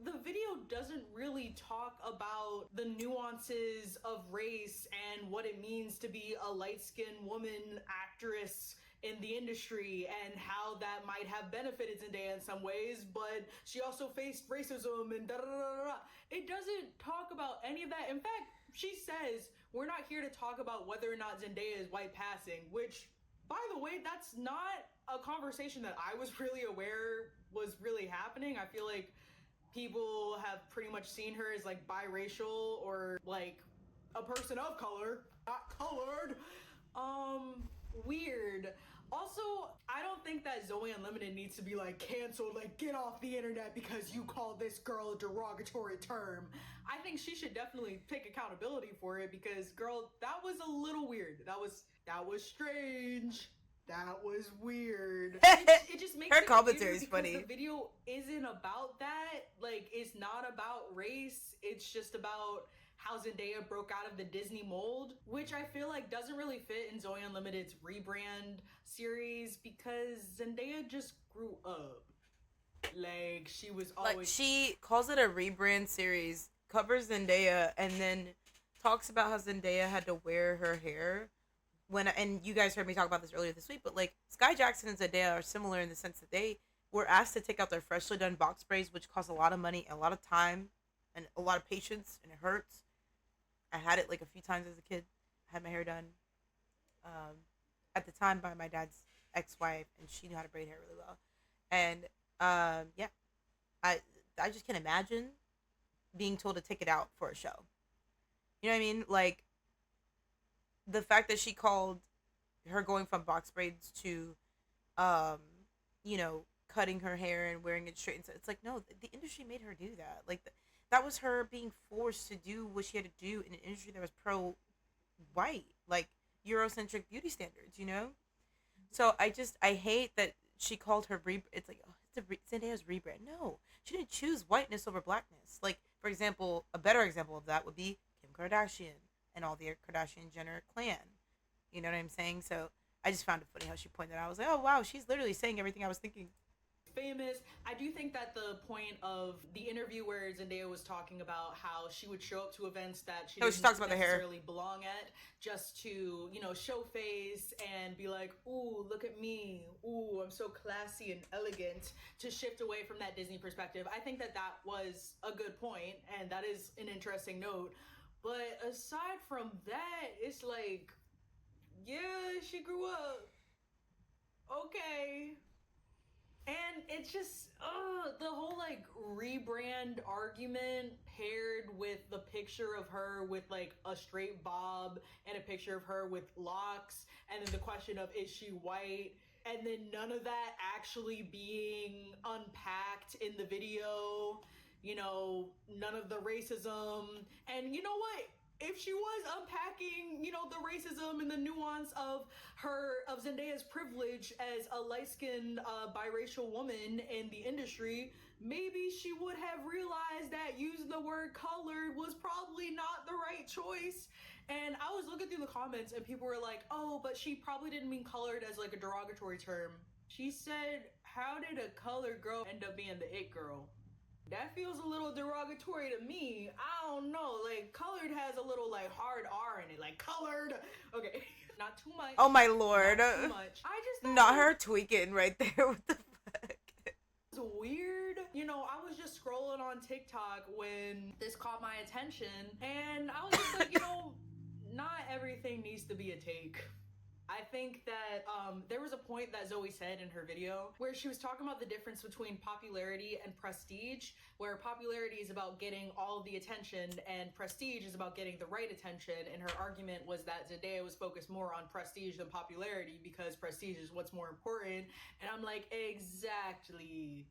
The video doesn't really talk about the nuances of race and what it means to be a light-skinned woman actress in the industry and how that might have benefited Zendaya in some ways, but she also faced racism and da-da-da-da-da. It doesn't talk about any of that. In fact, she says, we're not here to talk about whether or not Zendaya is white passing, which, by the way, that's not a conversation that I was really aware was really happening. I feel like people have pretty much seen her as like biracial or like a person of color, not colored. Weird. Also, I don't think that Zoe Unlimited needs to be like canceled, like get off the internet because you called this girl a derogatory term. I think she should definitely take accountability for it because, girl, that was a little weird. That was strange. That was weird. It just makes her it commentary weird is funny. The video isn't about that. Like, it's not about race. It's just about how Zendaya broke out of the Disney mold, which I feel like doesn't really fit in Zoe Unlimited's rebrand series because Zendaya just grew up. Like, she was always... Like, she calls it a rebrand series, covers Zendaya, and then talks about how Zendaya had to wear her hair. And you guys heard me talk about this earlier this week, but like Sky Jackson and Zendaya are similar in the sense that they were asked to take out their freshly done box braids, which cost a lot of money, a lot of time, and a lot of patience, and it hurts. I had it like a few times as a kid. I had my hair done at the time by my dad's ex-wife, and she knew how to braid hair really well. And yeah, I just can't imagine being told to take it out for a show. You know what I mean? Like, the fact that she called her going from box braids to, you know, cutting her hair and wearing it straight. It's like, no, the industry made her do that. Like, that was her being forced to do what she had to do in an industry that was pro-white, like Eurocentric beauty standards, you know? So I hate that she called her it's like, oh, it's Zendaya's rebrand. No, she didn't choose whiteness over blackness. Like, for example, a better example of that would be Kim Kardashian and all the Kardashian-Jenner clan. You know what I'm saying? So I just found it funny how she pointed out. I was like, oh, wow, she's literally saying everything I was thinking. famous. I do think that the point of the interview where Zendaya was talking about how she would show up to events that she didn't talks about the hair. necessarily belong at, just to, you know, show face and be like, ooh, look at me, ooh, I'm so classy and elegant, to shift away from that Disney perspective. I think that that was a good point, and that is an interesting note. But aside from that, it's like, yeah, she grew up. Okay. And it's just, the whole like rebrand argument paired with the picture of her with like a straight bob and a picture of her with locks, and then the question of, is she white? And then none of that actually being unpacked in the video, you know, none of the racism. And you know what? If she was unpacking, you know, the racism and the nuance of Zendaya's privilege as a light-skinned biracial woman in the industry, maybe she would have realized that using the word colored was probably not the right choice. And I was looking through the comments and people were like, oh, but she probably didn't mean colored as like a derogatory term. She said, how did a colored girl end up being the it girl? That feels a little derogatory to me. I don't know. Like, colored has a little, like, hard R in it. Like, colored. Okay. Not too much. Oh, my Lord. Not too much. I just not her tweaking right there. What the fuck? It's weird. You know, I was just scrolling on TikTok when this caught my attention. And I was just like, you know, not everything needs to be a take. I think that there was a point that Zoe said in her video where she was talking about the difference between popularity and prestige, where popularity is about getting all of the attention and prestige is about getting the right attention. And her argument was that Zendaya was focused more on prestige than popularity because prestige is what's more important. And I'm like, exactly.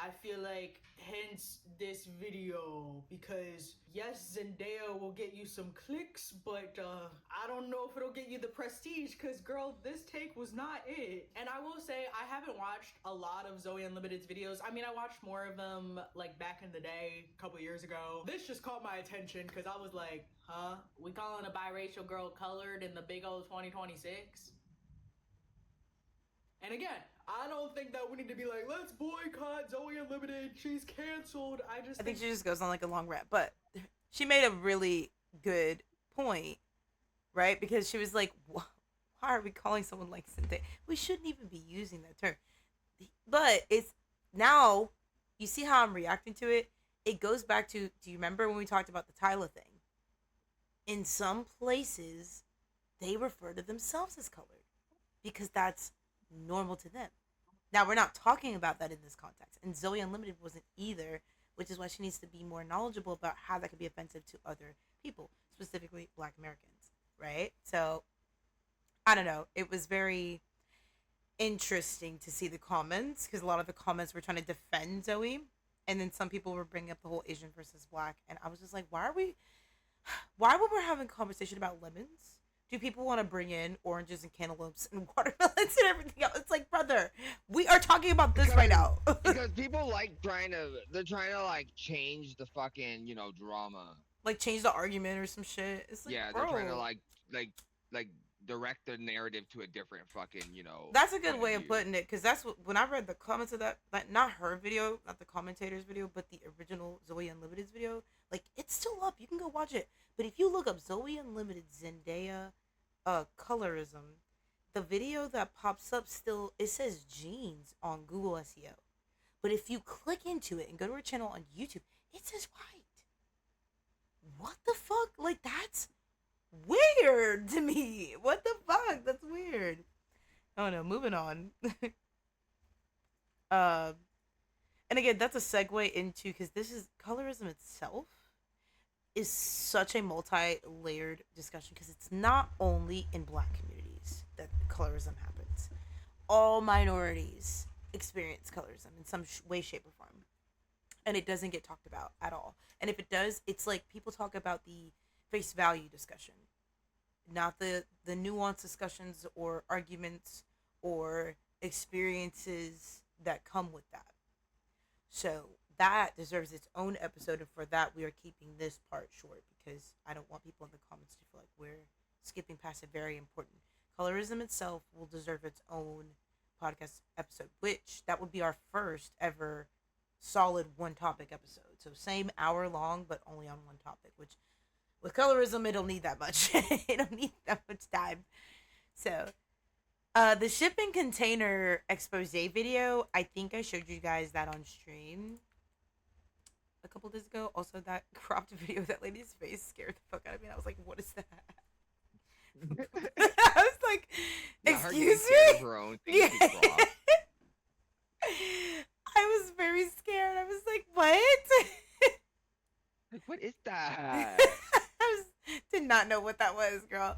I feel like hence this video, because yes, Zendaya will get you some clicks, but I don't know if it'll get you the prestige, because girl, this take was not it. And I will say, I haven't watched a lot of Zoe Unlimited's videos. I mean, I watched more of them like back in the day, a couple years ago. This just caught my attention because I was like, huh? We calling a biracial girl colored in the big old 2026? And again, I don't think that we need to be like, let's boycott Zoe Unlimited, she's canceled. I think she just goes on like a long rant, but she made a really good point, right? Because she was like, why are we calling someone like Zendaya? We shouldn't even be using that term. But it's now, you see how I'm reacting to it? It goes back to, do you remember when we talked about the Tyla thing? In some places, they refer to themselves as colored because that's normal to them. Now, we're not talking about that in this context, and Zoe Unlimited wasn't either, which is why she needs to be more knowledgeable about how that could be offensive to other people, specifically Black Americans, right? So I don't know, it was very interesting to see the comments, because a lot of the comments were trying to defend Zoe, and then some people were bringing up the whole Asian versus Black, and I was just like, why when we're having a conversation about lemons, do people want to bring in oranges and cantaloupes and watermelons and everything else? It's like, brother, we are talking about this right now. Because people like they're trying to like change the fucking, you know, drama. Like change the argument or some shit. It's like, yeah, bro. They're trying to like direct the narrative to a different fucking, you know. That's a good way of putting it, because that's what, when I read the comments of that, like not her video, not the commentator's video, but the original Zoe Unlimited's video, like it's still up. You can go watch it. But if you look up Zoe Unlimited Zendaya colorism, the video that pops up still, it says jeans on Google SEO. But if you click into it and go to her channel on YouTube, it says white. What the fuck? Like, that's weird to me. What the fuck? That's weird. Oh no, moving on. And again, that's a segue into, because this is colorism itself is such a multi-layered discussion, because it's not only in Black communities that colorism happens. All minorities experience colorism in some way, shape, or form, and it doesn't get talked about at all. And if it does, it's like people talk about the face value discussion, not the nuanced discussions or arguments or experiences that come with that. So that deserves its own episode, and for that we are keeping this part short, because I don't want people in the comments to feel like we're skipping past a very important. Colorism itself will deserve its own podcast episode, which that would be our first ever solid one topic episode. So same hour long, but only on one topic, which with colorism, it'll need that much. It'll need that much time. So, the shipping container expose video, I think I showed you guys that on stream a couple days ago. Also, that cropped video of that lady's face scared the fuck out of me. I was like, what is that? I was like, excuse me? Yeah. I was very scared. I was like, what? Like, what is that? Did not know what that was, girl.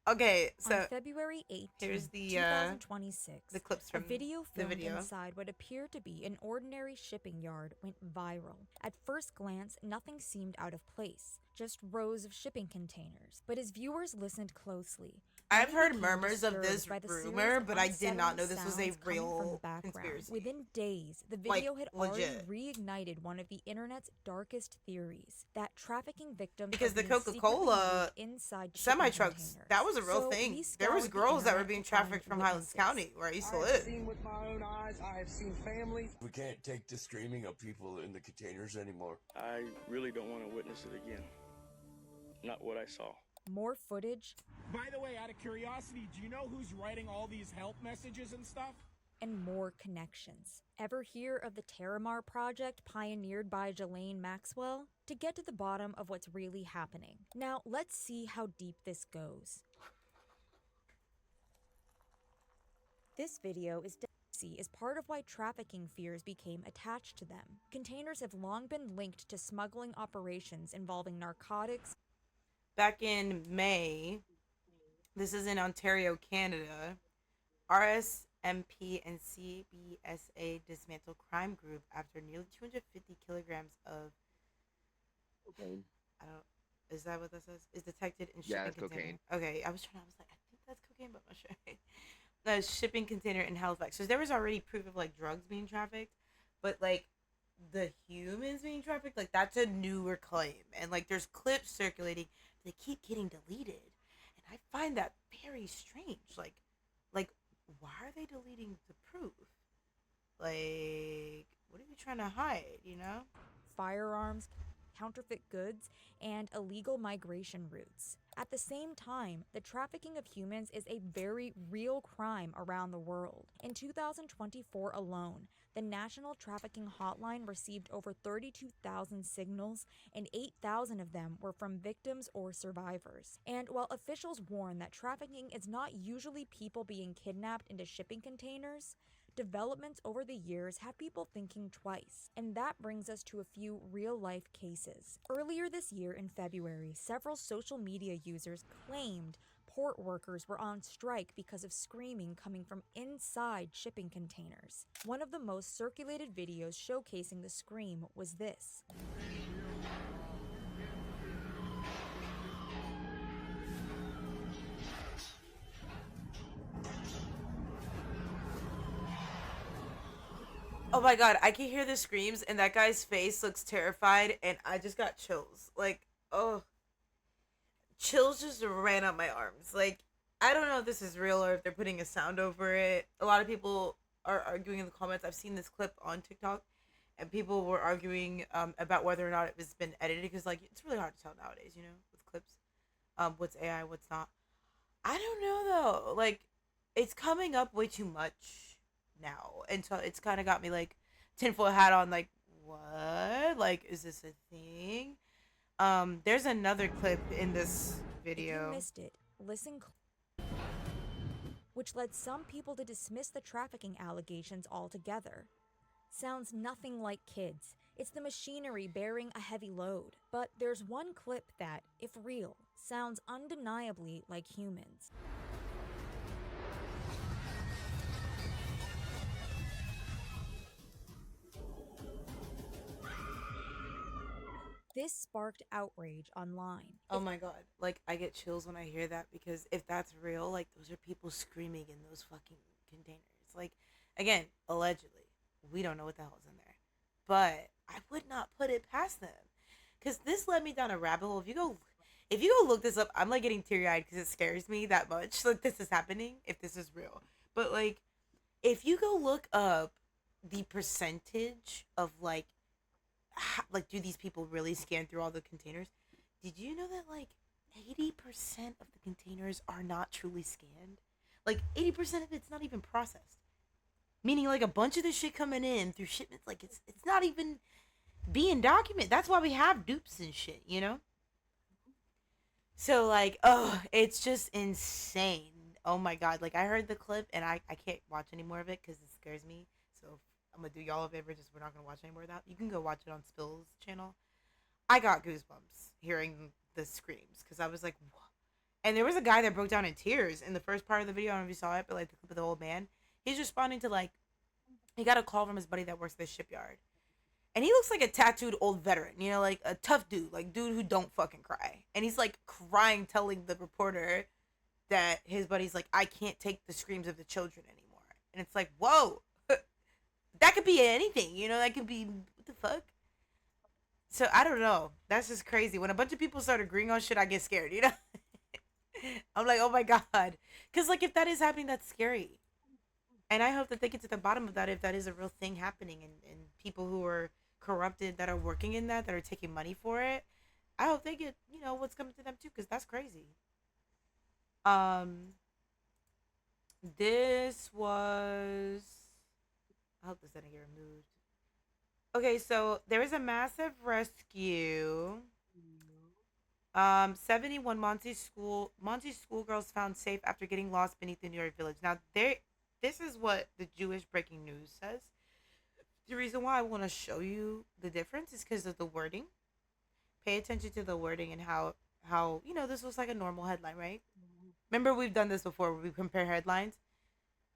Okay, so on February 18th, here's the 2026, the clips from a video filmed the video. inside what appeared to be an ordinary shipping yard went viral. At first glance, nothing seemed out of place, just rows of shipping containers. But as viewers listened closely, I've many heard became murmurs of disturbed this by the rumor, series of but I did not know this was a unsettling sounds coming from real the background. conspiracy. Within days, the Like, video had legit. already reignited one of the internet's darkest theories, that trafficking victims Because are the being secretly Coca-Cola used inside semi shipping trucks, containers. that was a real So thing. we There was scoured the girls that were internet being to find trafficked from Highlands witnesses. County, where I used to I have live. seen with my own eyes. I have seen families. We can't take the screaming of people in the containers anymore. I really don't want to witness it again. Not what I saw. More footage. By the way, out of curiosity, do you know who's writing all these help messages and stuff? And more connections. Ever hear of the Terramar project pioneered by Ghislaine Maxwell? To get to the bottom of what's really happening. Now, let's see how deep this goes. This video is is part of why trafficking fears became attached to them. Containers have long been linked to smuggling operations involving narcotics. Back in May, this is in Ontario, Canada, RSMP and CBSA dismantle crime group after nearly 250 kilograms of cocaine. Is that what this is? Is detected in shipping Yeah, it's container. cocaine. Okay, I was like, I think that's cocaine, but I'm not sure. The shipping container in Halifax. So there was already proof of like drugs being trafficked, but like the humans being trafficked, like that's a newer claim. And like there's clips circulating, they keep getting deleted, and I find that very strange. Like why are they deleting the proof? Like, what are you trying to hide? You know? Firearms, counterfeit goods, and illegal migration routes. At the same time, the trafficking of humans is a very real crime around the world. In 2024 alone, the National Trafficking Hotline received over 32,000 signals, and 8,000 of them were from victims or survivors. And while officials warn that trafficking is not usually people being kidnapped into shipping containers, developments over the years have people thinking twice, and that brings us to a few real-life cases. Earlier this year in February, several social media users claimed port workers were on strike because of screaming coming from inside shipping containers. One of the most circulated videos showcasing the scream was this. Oh my god, I can hear the screams, and that guy's face looks terrified, and I just got chills. Like, oh. Chills just ran up my arms. Like, I don't know if this is real or if they're putting a sound over it. A lot of people are arguing in the comments. I've seen this clip on TikTok, and people were arguing about whether or not it was been edited, because, like, it's really hard to tell nowadays, you know, with clips. What's AI, what's not. I don't know, though. Like, it's coming up way too much now, and so it's kind of got me like tinfoil hat on, like, what, like, is this a thing? There's another clip in this video. If you missed it, listen which led some people to dismiss the trafficking allegations altogether. Sounds nothing like kids. It's the machinery bearing a heavy load. But there's one clip that, if real, sounds undeniably like humans. This sparked outrage online. Oh my god, like, I get chills when I hear that, because if that's real, like, those are people screaming in those fucking containers. Like, again, allegedly, we don't know what the hell's in there, but I would not put it past them, because this led me down a rabbit hole. If you go look this up, I'm like getting teary-eyed because it scares me that much. Like, this is happening, if this is real. But like, if you go look up the percentage of like do these people really scan through all the containers? Did you know that like 80% of the containers are not truly scanned? Like 80% of it's not even processed. Meaning like a bunch of this shit coming in through shipments, like it's not even being documented. That's why we have dupes and shit, you know? So like, oh, it's just insane. Oh my god, like I heard the clip and I can't watch any more of it because it scares me. So I'm gonna do y'all a favor, just we're not gonna watch any more of that. You can go watch it on Spill's channel. I got goosebumps hearing the screams because I was like, what? And there was a guy that broke down in tears in the first part of the video. I don't know if you saw it, but like the clip of the old man, he's responding to like, he got a call from his buddy that works at the shipyard. And he looks like a tattooed old veteran, you know, like a tough dude, like dude who don't fucking cry. And he's like crying, telling the reporter that his buddy's like, I can't take the screams of the children anymore. And it's like, whoa, that could be anything, you know, that could be, what the fuck? So I don't know. That's just crazy. When a bunch of people start agreeing on shit, I get scared, you know? I'm like, oh my God. Because like if that is happening, that's scary. And I hope that they get to the bottom of that if that is a real thing happening and people who are corrupted that are working in that are taking money for it. I hope they get, you know, what's coming to them too, because that's crazy. This was, I hope this didn't get removed. Okay, so there was a massive rescue. 71 Monty schoolgirls found safe after getting lost beneath the New York village. Now this is what the Jewish breaking news says. The reason why I want to show you the difference is because of the wording. Pay attention to the wording and how you know, this was like a normal headline, right? Remember we've done this before where we compare headlines.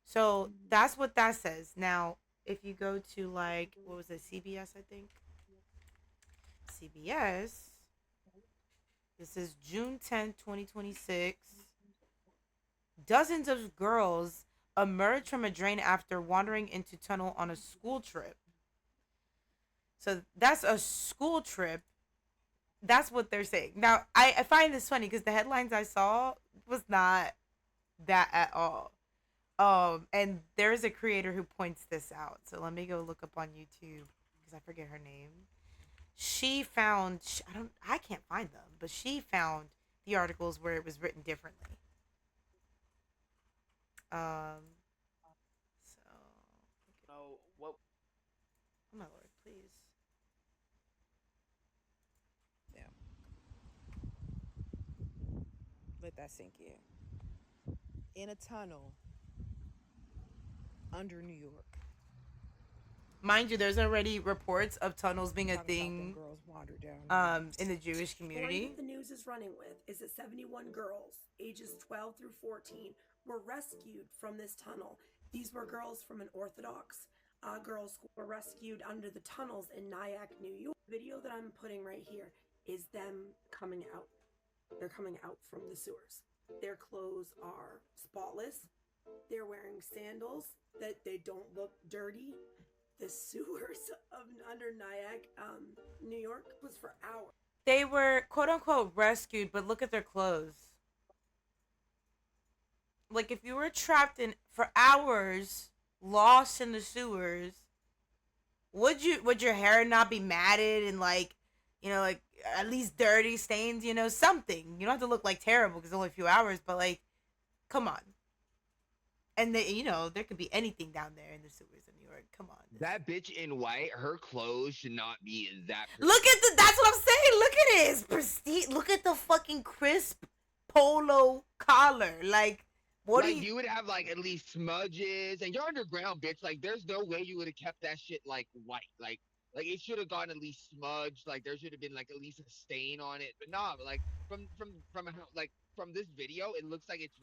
So that's what that says. Now, if you go to like, what was it, CBS, I think? CBS. This is June 10th, 2026. Dozens of girls emerged from a drain after wandering into tunnel on a school trip. So that's a school trip. That's what they're saying. Now, I find this funny because the headlines I saw was not that at all. And there is a creator who points this out. So let me go look up on YouTube because I forget her name. She found, I can't find them, but she found the articles where it was written differently. Oh, what? Oh my lord, please. Yeah. Let that sink in. In a tunnel under New York. Mind you, there's already reports of tunnels being a thing in the Jewish community. The news is running with is that 71 girls ages 12 through 14 were rescued from this tunnel. These were girls from an Orthodox girls' school, were rescued under the tunnels in Nyack, New York. The video that I'm putting right here is them coming out. They're coming out from the sewers. Their clothes are spotless. They're wearing sandals that they don't look dirty. The sewers of under Nyack, New York was for hours. They were quote unquote rescued, but look at their clothes. Like if you were trapped in for hours, lost in the sewers, would your hair not be matted and like, you know, like at least dirty stains, you know, something. You don't have to look like terrible because it's only a few hours, but like, come on. And they, you know, there could be anything down there in the sewers of New York. Come on. That bitch in white, her clothes should not be that. Look at that's what I'm saying. Look at it. It's prestige. Look at the fucking crisp polo collar. Like, what like, do you would have like at least smudges, and you're underground, bitch. Like, there's no way you would have kept that shit like white. Like it should have gone at least smudged. Like there should have been like at least a stain on it. But nah, like from this video, it looks like it's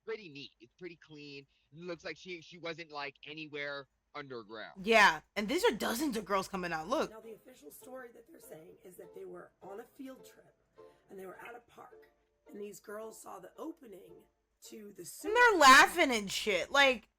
pretty neat. It's pretty clean. It looks like she wasn't like anywhere underground. Yeah, and these are dozens of girls coming out. Look. Now the official story that they're saying is that they were on a field trip and they were at a park and these girls saw the opening to the sewer. And they're laughing and shit. Like,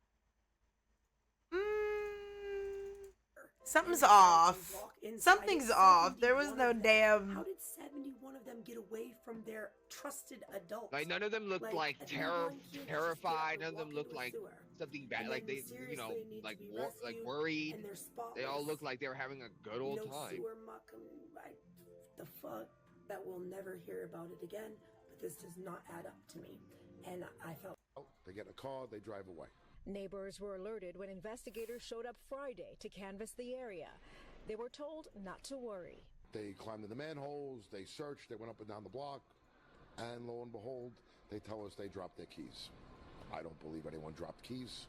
something's off. Something's off. There was no damn. How did 71 of them get away from their trusted adults. Like none of them looked like a newborn kid just get up terrified. and None of them walk looked into a like sewer. something bad. And Like then they, you know, mysteriously need like to be like rescued, worried. and they're spotless. They all looked like they were having a good old no time. sewer muck, like the fuck, that we'll never hear about it again. But this does not add up to me, and I felt. They get in a car, they drive away. Neighbors were alerted when investigators showed up Friday to canvass the area. They were told not to worry. They climbed in the manholes, they searched, they went up and down the block, and lo and behold, they tell us they dropped their keys. I don't believe anyone dropped keys.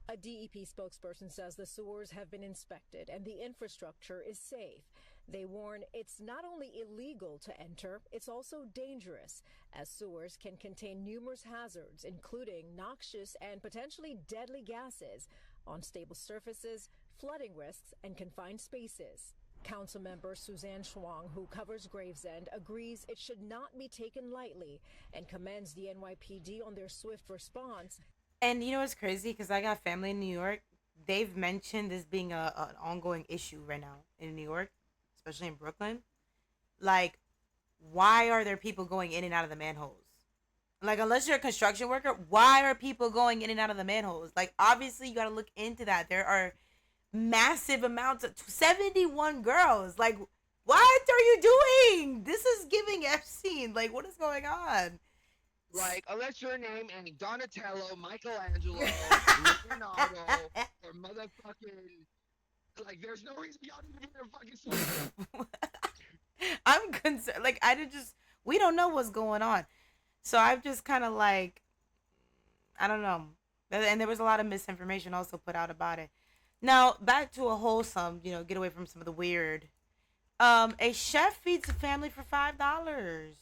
A DEP spokesperson says the sewers have been inspected and the infrastructure is safe. They warn it's not only illegal to enter, it's also dangerous, as sewers can contain numerous hazards, including noxious and potentially deadly gases, unstable surfaces, flooding risks, and confined spaces. Councilmember Suzanne Schwang, who covers Gravesend, agrees it should not be taken lightly and commends the NYPD on their swift response. And you know what's crazy? Because I got family in New York. They've mentioned this being an ongoing issue right now in New York, especially in Brooklyn. Like, why are there people going in and out of the manholes? Like, unless you're a construction worker, why are people going in and out of the manholes? Like, obviously, you got to look into that. There are massive amounts of 71 girls. Like, what are you doing? This is giving Epstein. Like, what is going on? Like, unless your name ain't Donatello, Michelangelo, Leonardo, or motherfucking, like, there's no reason y'all need to be in a fucking store. I'm concerned. Like, we don't know what's going on. So I've just kind of like, I don't know. And there was a lot of misinformation also put out about it. Now, back to a wholesome, get away from some of the weird. A chef feeds a family for $5.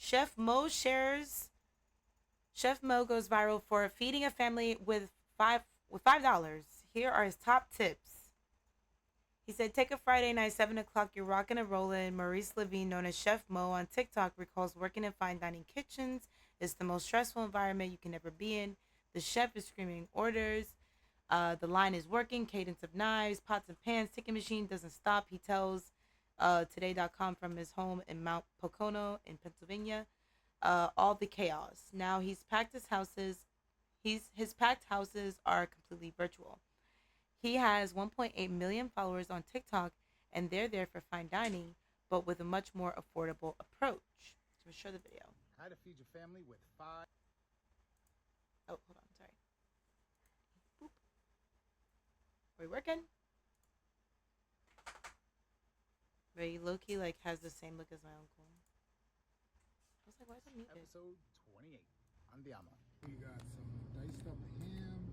Chef Mo goes viral for feeding a family with $5. Here are his top tips. He said, take a Friday night, 7 o'clock, you're rocking and rolling. Maurice Levine, known as Chef Mo on TikTok, recalls working in fine dining kitchens is the most stressful environment you can ever be in. The chef is screaming orders. The line is working, cadence of knives, pots and pans, ticking machine doesn't stop. He tells Today.com from his home in Mount Pocono in Pennsylvania. All the chaos. Now his packed houses are completely virtual. He has 1.8 million followers on TikTok, and they're there for fine dining, but with a much more affordable approach. So show the video. How to feed your family with 5. Oh, hold on, sorry. Boop. Are we working? But he low-key has the same look as my uncle. I was like, why is it muted? Episode 28. Andiamo. We got some diced up ham,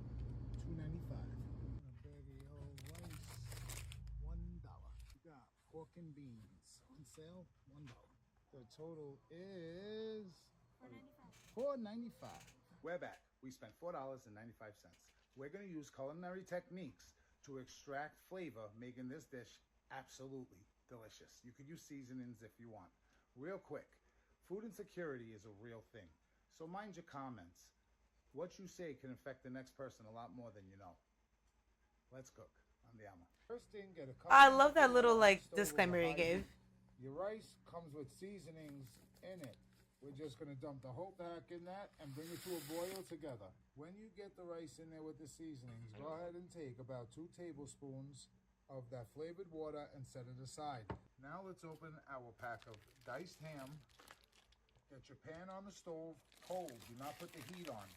$2.95. A baggy old rice, $1. We got pork and beans on sale, $1. The total is $4.95. We're back. We spent $4.95. We're going to use culinary techniques to extract flavor, making this dish absolutely delicious. You could use seasonings if you want. Real quick, food insecurity is a real thing. So mind your comments. What you say can affect the next person a lot more than you know. Let's cook. Andiamo. First thing, get a couple. I love that little disclaimer he gave. Your rice comes with seasonings in it. We're just going to dump the whole pack in that and bring it to a boil together. When you get the rice in there with the seasonings, go ahead and take about 2 tablespoons of that flavored water and set it aside. Now let's open our pack of diced ham. Get your pan on the stove cold. Do not put the heat on.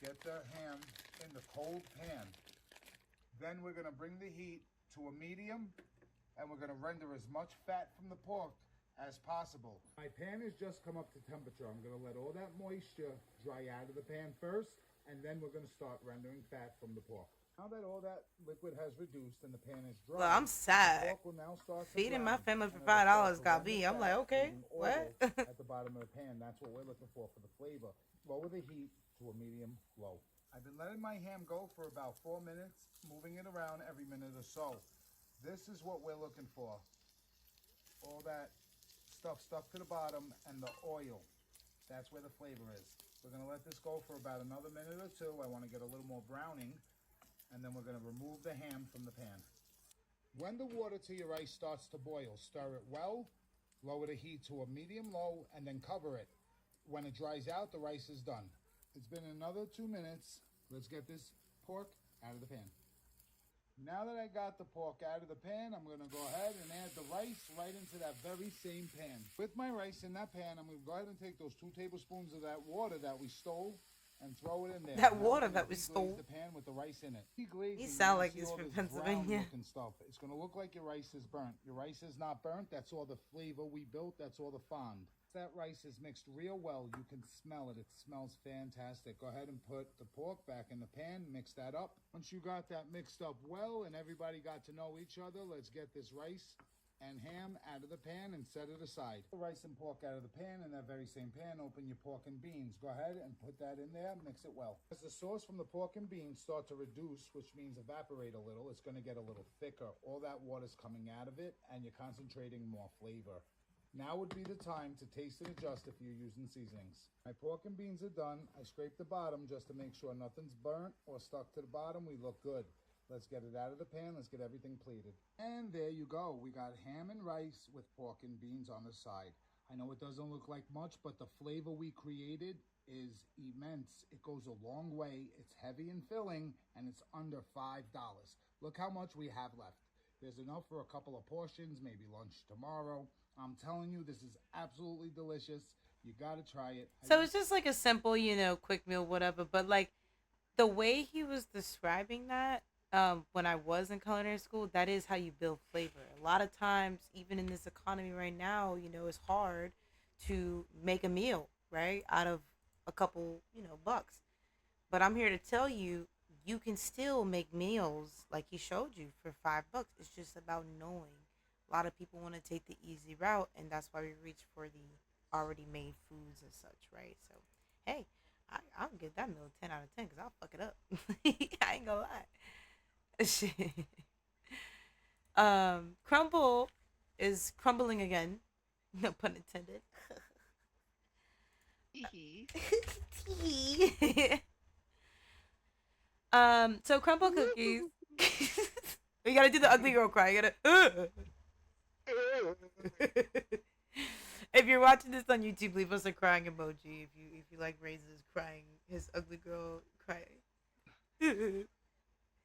Get the ham in the cold pan. Then we're going to bring the heat to a medium, and we're going to render as much fat from the pork as possible. My pan has just come up to temperature. I'm going to let all that moisture dry out of the pan first, and then we're going to start rendering fat from the pork. Now that all that liquid has reduced and the pan is dry, well, I'm sad. Feeding my family for $5 got me. I'm like, okay, what? At the bottom of the pan, that's what we're looking for the flavor. Lower the heat to a medium low. I've been letting my ham go for about 4 minutes, moving it around every minute or so. This is what we're looking for. All that stuff stuck to the bottom and the oil. That's where the flavor is. We're going to let this go for about another minute or two. I want to get a little more browning. And then we're going to remove the ham from the pan. When the water to your rice starts to boil, stir it well. Lower the heat to a medium low and then cover it. When it dries out, the rice is done. It's been another 2 minutes. Let's get this pork out of the pan. Now that I got the pork out of the pan, I'm going to go ahead and add the rice right into that very same pan. With my rice in that pan, I'm going to go ahead and take those 2 tablespoons of that water that we stole and throw it in there. That water that we stole. The pan with the rice in it. You sound like he's from Pennsylvania. Stuff. It's going to look like your rice is burnt. Your rice is not burnt. That's all the flavor we built. That's all the fond. That rice is mixed real well. You can smell it. It smells fantastic. Go ahead and put the pork back in the pan. Mix that up. Once you got that mixed up well and everybody got to know each other, let's get this rice and ham out of the pan and set it aside. The rice and pork out of the pan. In that very same pan, open your pork and beans. Go ahead and put that in there. Mix it well. As the sauce from the pork and beans start to reduce, which means evaporate a little, it's going to get a little thicker. All that water's coming out of it and you're concentrating more flavor. Now would be the time to taste and adjust if you're using seasonings. My pork and beans are done. I scrape the bottom just to make sure nothing's burnt or stuck to the bottom. We look good. Let's get it out of the pan. Let's get everything plated. And there you go. We got ham and rice with pork and beans on the side. I know it doesn't look like much, but the flavor we created is immense. It goes a long way. It's heavy and filling, and it's under $5. Look how much we have left. There's enough for a couple of portions, maybe lunch tomorrow. I'm telling you, this is absolutely delicious. You gotta try it. So it's just like a simple, quick meal, whatever. But like the way he was describing that, when I was in culinary school, that is how you build flavor. A lot of times, even in this economy right now, it's hard to make a meal, right, out of a couple, bucks. But I'm here to tell you, you can still make meals like he showed you for $5. It's just about knowing. A lot of people want to take the easy route, and that's why we reach for the already made foods and such, right? So, hey, I'll give that meal a 10 out of 10 because I'll fuck it up. I ain't gonna lie. Shit. Crumble is crumbling again. No pun intended. So crumble cookies. You gotta do the ugly girl cry. You gotta. If you're watching this on YouTube, leave us a crying emoji. If you like Raises crying, his ugly girl cry.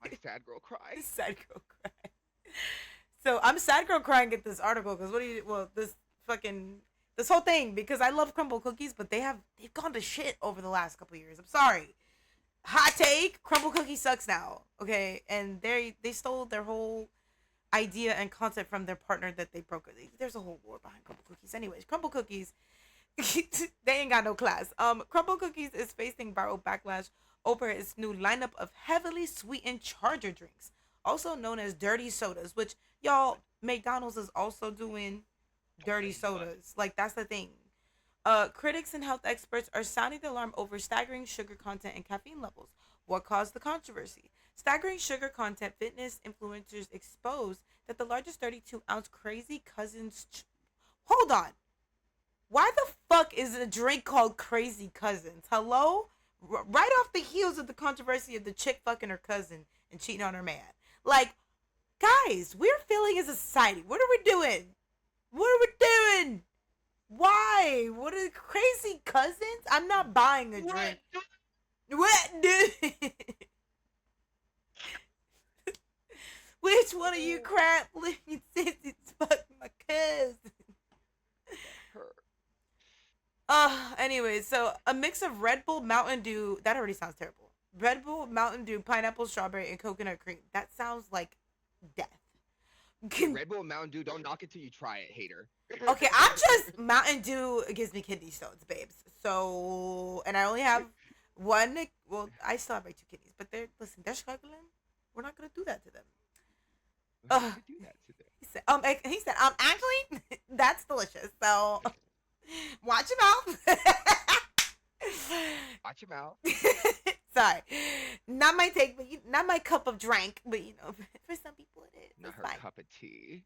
My sad girl cry. Sad girl cry. So I'm sad girl crying at this article because this whole thing, because I love crumble cookies, but they've gone to shit over the last couple of years. I'm sorry. Hot take, crumble cookie sucks now. Okay, and they stole their whole idea and concept from their partner that they broke. There's a whole war behind crumble cookies. Anyways, crumble cookies, they ain't got no class. Crumble cookies is facing viral backlash over its new lineup of heavily sweetened charger drinks, also known as dirty sodas, which y'all, McDonald's is also doing dirty sodas. Like, that's the thing. Critics and health experts are sounding the alarm over staggering sugar content and caffeine levels. What caused the controversy? Staggering sugar content. Fitness influencers exposed that the largest 32-ounce Crazy Cousins... Hold on. Why the fuck is a drink called Crazy Cousins? Hello? Right off the heels of the controversy of the chick fucking her cousin and cheating on her man. Like, guys, we're failing as a society. What are we doing? What are we doing? Why? What are Crazy Cousins? I'm not buying a drink. What, dude? Which one of you crap living sisters fucking my cousin? Anyway, so a mix of Red Bull, Mountain Dew, that already sounds terrible. Red Bull, Mountain Dew, pineapple, strawberry, and coconut cream. That sounds like death. Red Bull and Mountain Dew, don't knock it till you try it, hater. Okay, I'm just, Mountain Dew gives me kidney stones, babes. So, and I only have one, well, I still have my 2 kidneys, but they're struggling. We're not going to do that to them. Do that to them. He said, actually, that's delicious. So, watch your mouth. Watch your mouth. Sorry, not my take, but not my cup of drink, but for some people it is. Not it's her fine. cup of tea.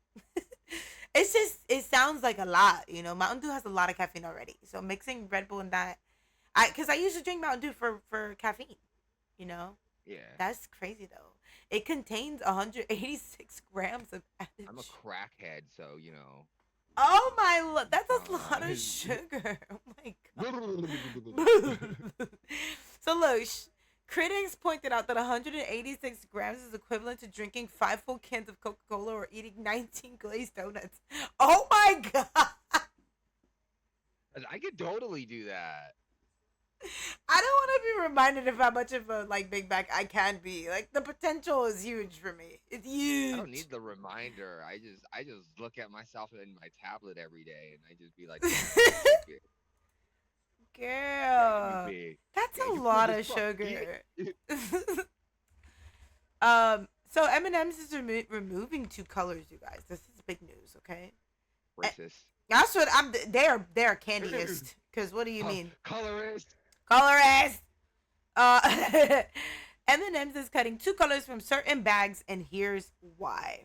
It's just, it sounds like a lot, Mountain Dew has a lot of caffeine already, so mixing Red Bull and that, because I usually drink Mountain Dew for caffeine, Yeah. That's crazy though. It contains 186 grams of added I'm a crackhead, so Oh my lord, that's a lot of sugar. Oh my god. So look, critics pointed out that 186 grams is equivalent to drinking 5 full cans of Coca-Cola or eating 19 glazed donuts. Oh my god. I could totally do that. I don't want to be reminded of how much of a big bag I can be. Like the potential is huge for me. It's huge. I don't need the reminder. I just look at myself in my tablet every day, and I just be like, girl, that's a lot of sugar. So M&M's is removing 2 colors, you guys. This is big news, okay? Racist. That's what they're candyist. Cause what do you mean? Colorist. M&M's is cutting 2 colors from certain bags, and here's why.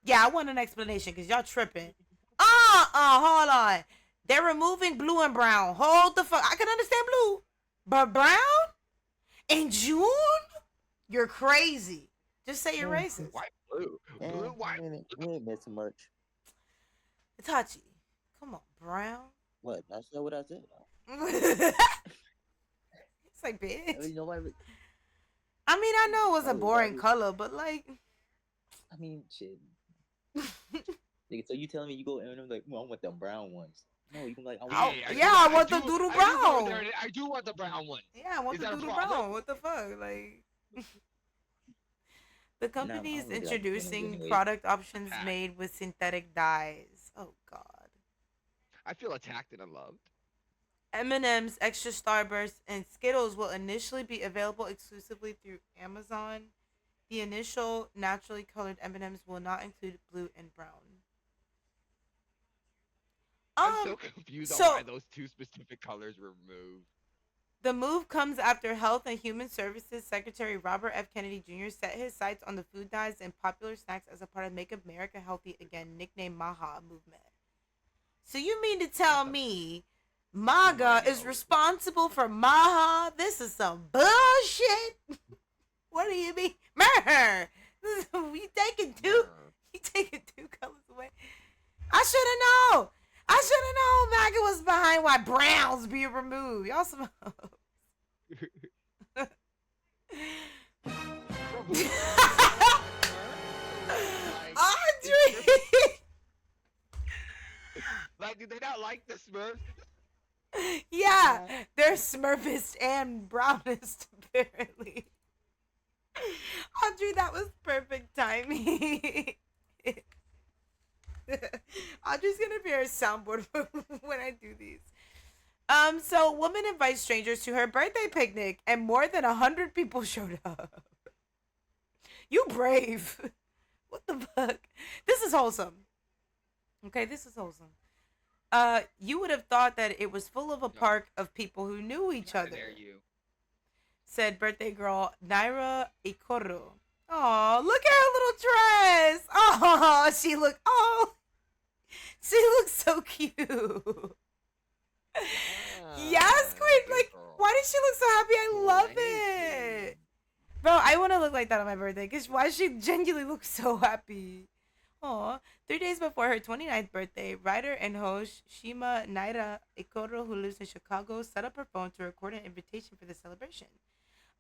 Yeah, I want an explanation because y'all tripping. Hold on. They're removing blue and brown. Hold the fuck. I can understand blue, but brown in June? You're crazy. Just say you're racist. White, blue, white. We ain't missing much. Itachi, come on, brown. What? That's not what I said. It's like, bitch. I mean, nobody. I mean, I know it was a boring color, but like. I mean, shit. Nigga, so you telling me you go and I'm like, well, I want them brown ones. No, you can like, I want the doodle brown. I do want the brown one. Yeah, I want the doodle brown. What the fuck, like. The company is introducing product options made with synthetic dyes. Oh God. I feel attacked and unloved. M&M's, Extra Starburst, and Skittles will initially be available exclusively through Amazon. The initial naturally colored M&M's will not include blue and brown. I'm so confused on why those 2 specific colors were removed. The move comes after Health and Human Services Secretary Robert F. Kennedy Jr. set his sights on the food dyes and popular snacks as a part of Make America Healthy Again, nicknamed MAHA movement. So you mean to tell me MAGA is responsible for MAHA? This is some bullshit. What do you mean? Murder. You taking 2 colors away. I should have known. MAGA was behind why browns being removed. Y'all some Audrey. Like, do they not like the Smurfs? Yeah, they're Smurfist and brownist, apparently. Audrey, that was perfect timing. Audrey's gonna be our soundboard when I do these. So woman invites strangers to her birthday picnic, and more than 100 people showed up. You brave. What the fuck? This is wholesome. Okay, this is wholesome. You would have thought that it was full of a park of people who knew each other. Dare you? Said birthday girl Naira Ikoro. Oh, look at her little dress. Oh, she looks so cute. Yes, Queen. Like, why does she look so happy? I love it. Bro, I want to look like that on my birthday. Because why she genuinely looks so happy? Aw. 3 days before her 29th birthday, writer and host Shima Naira Ikoro, who lives in Chicago, set up her phone to record an invitation for the celebration.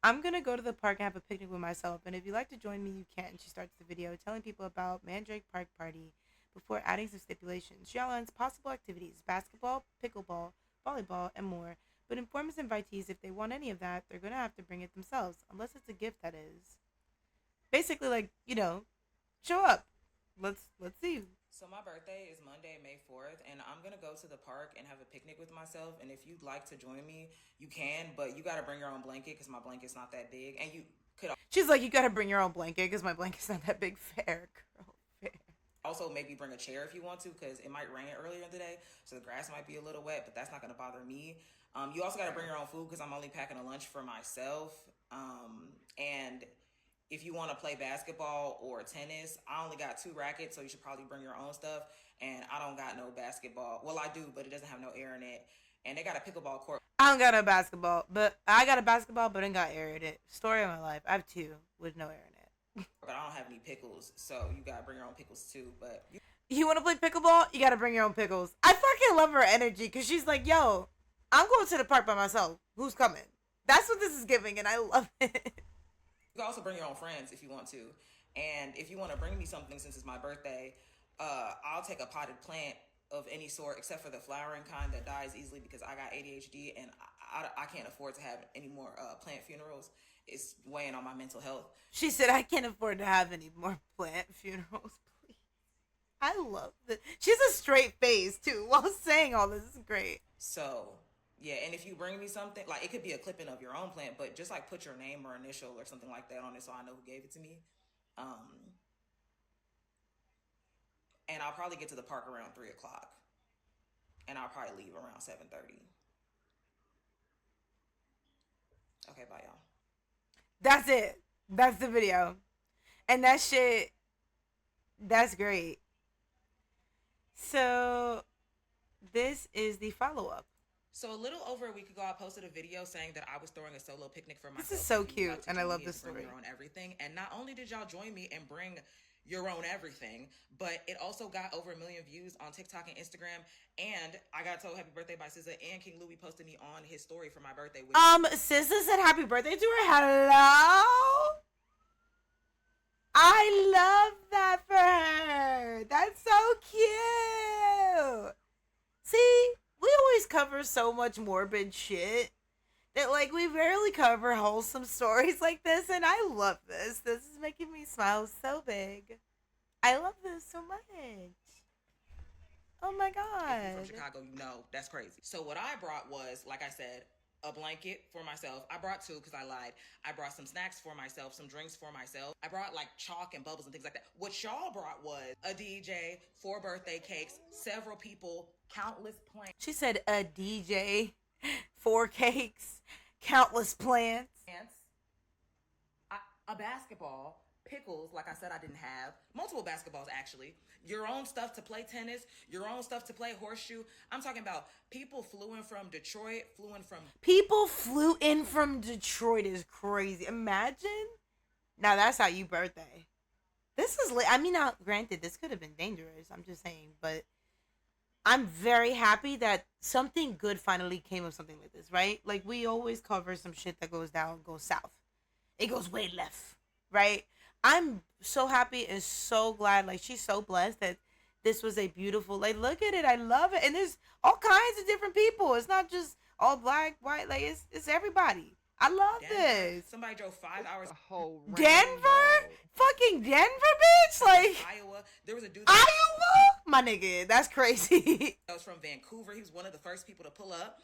I'm going to go to the park and have a picnic with myself, and if you'd like to join me, you can. She starts the video telling people about Mandrake Park Party before adding some stipulations. She outlines possible activities, basketball, pickleball, volleyball, and more, but informs invitees if they want any of that, they're going to have to bring it themselves, unless it's a gift, that is. Basically, like, you know, show up. Let's see. So my birthday is Monday, May 4th, and I'm going to go to the park and have a picnic with myself, and if you'd like to join me, you can, but you got to bring your own blanket because my blanket's not that big, and you could... She's like, you got to bring your own blanket because my blanket's not that big. Fair, girl, fair. Also, maybe bring a chair if you want to because it might rain earlier in the day, so the grass might be a little wet, but that's not going to bother me. You also got to bring your own food because I'm only packing a lunch for myself, and... If you want to play basketball or tennis, I only got 2 rackets, so you should probably bring your own stuff. And I don't got no basketball. Well, I do, but it doesn't have no air in it. And they got a pickleball court. I don't got no basketball, but I got a basketball, but it got air in it. Story of my life. I have 2 with no air in it. But I don't have any pickles, so you got to bring your own pickles too. But You want to play pickleball? You got to bring your own pickles. I fucking love her energy because she's like, yo, I'm going to the park by myself. Who's coming? That's what this is giving, and I love it. You can also bring your own friends if you want to. And if you want to bring me something since it's my birthday, I'll take a potted plant of any sort except for the flowering kind that dies easily because I got ADHD and I can't afford to have any more plant funerals. It's weighing on my mental health. She said, I can't afford to have any more plant funerals, please. I love this. She has a straight face, too, while saying all this. This is great. So, yeah, and if you bring me something, like, it could be a clipping of your own plant, but just, like, put your name or initial or something like that on it so I know who gave it to me. And I'll probably get to the park around 3 o'clock. And I'll probably leave around 7:30. Okay, bye, y'all. That's it. That's the video. And that shit, that's great. So, this is the follow-up. So a little over a week ago, I posted a video saying that I was throwing a solo picnic for myself. This is so cute, and I love this story. Your own everything, and not only did y'all join me and bring your own everything, but it also got over 1 million views on TikTok and Instagram. And I got told happy birthday by SZA, and King Louis posted me on his story for my birthday. SZA said happy birthday to her. Hello. I love that for her. That's so cute. See, we always cover so much morbid shit that, like, we rarely cover wholesome stories like this, and I love this. This is making me smile so big. I love this so much. Oh my God. If you're from Chicago, you know that's crazy. So what I brought was, like I said, a blanket for myself. I brought 2 because I lied. I brought some snacks for myself, some drinks for myself. I brought like chalk and bubbles and things like that. What y'all brought was a DJ, 4 birthday cakes, several people, countless plants. She said a DJ, 4 cakes, countless plants. A basketball, pickles, like I said I didn't have, multiple basketballs actually, your own stuff to play tennis, your own stuff to play horseshoe. I'm talking about people flew in from Detroit, People flew in from Detroit is crazy. Imagine. Now that's how you birthday. This is I mean, now granted, this could have been dangerous. I'm just saying, but I'm very happy that something good finally came of something like this, right? Like, we always cover some shit that goes down, goes south. It goes way left, right? I'm so happy and so glad. Like, she's so blessed that this was a beautiful, like, look at it. I love it. And there's all kinds of different people. It's not just all black, white. Like, it's everybody. I love this. Somebody drove 5 hours. Denver? Fucking Denver, bitch? Like, Iowa. There was a dude. Iowa? My nigga, that's crazy. That was from Vancouver. He was one of the first people to pull up.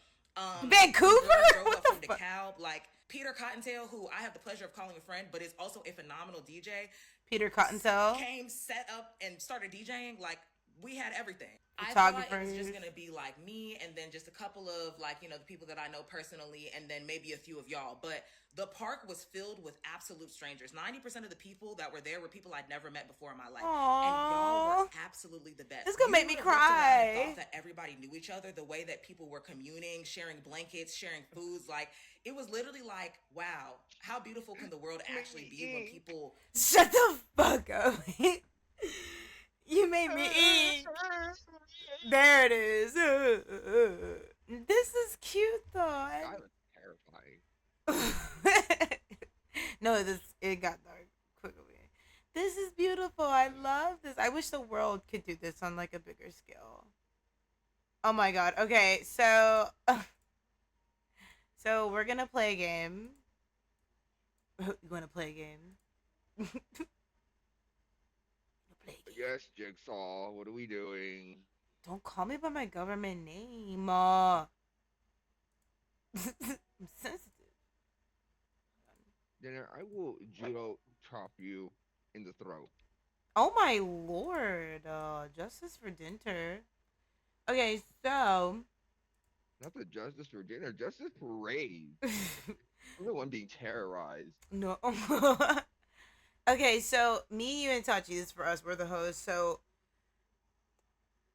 Vancouver? What the fuck? DeKalb, like Peter Cottontail, who I have the pleasure of calling a friend, but is also a phenomenal DJ. Peter Cottontail came, set up, and started DJing. Like, we had everything. I thought it was just gonna be like me, and then just a couple of, like, you know, the people that I know personally, and then maybe a few of y'all. But the park was filled with absolute strangers. 90% of the people that were there were people I'd never met before in my life. Aww. And y'all were absolutely the best. It's gonna make me cry. I thought that everybody knew each other, the way that people were communing, sharing blankets, sharing foods. Like, it was literally like, wow, how beautiful can the world actually be when people... Shut the fuck up. You made me eat. There it is. This is cute, though. That was terrifying. No, it got dark quickly. This is beautiful. I love this. I wish the world could do this on, like, a bigger scale. Oh my God. Okay, so we're gonna play a game. You wanna play a game? Yes, Jigsaw. What are we doing? Don't call me by my government name. I'm sensitive. Dinner, I will judo chop you in the throat. Oh my lord. Justice for dinner. Okay, so. Not the justice for dinner, justice for rage. I'm the one being terrorized. No. Okay, so me, you, and Itachi, this is for us. We're the hosts, so...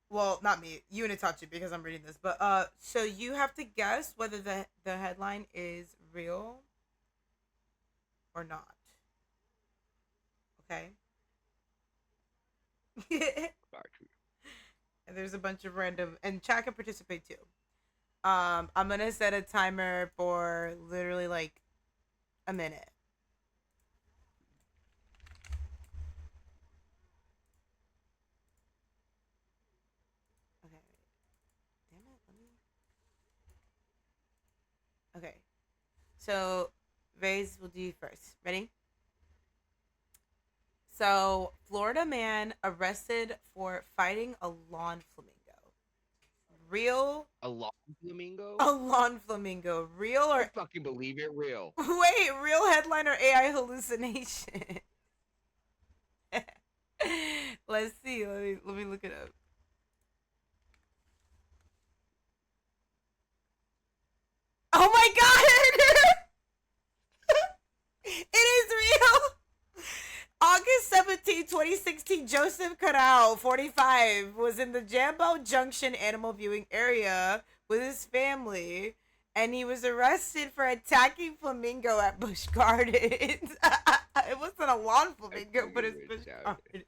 Well, not me. You and Itachi, because I'm reading this. But, so you have to guess whether the headline is real or not. Okay? And there's a bunch of random, and chat can participate too. I'm gonna set a timer for literally like a minute. Okay. Damn it, let me. Okay. So, Raze, will do you first. Ready? So, Florida man arrested for fighting a lawn flamingo. Real? A lawn flamingo? A lawn flamingo. Real or? I fucking believe it. Real. Wait, real headline or AI hallucination? Let's see. Let me look it up. Oh my god! It is real! August 17, 2016, Joseph Corral, 45, was in the Jambo Junction animal viewing area with his family, and he was arrested for attacking flamingo at Busch Gardens. It wasn't a lawn flamingo, but it's Busch Gardens.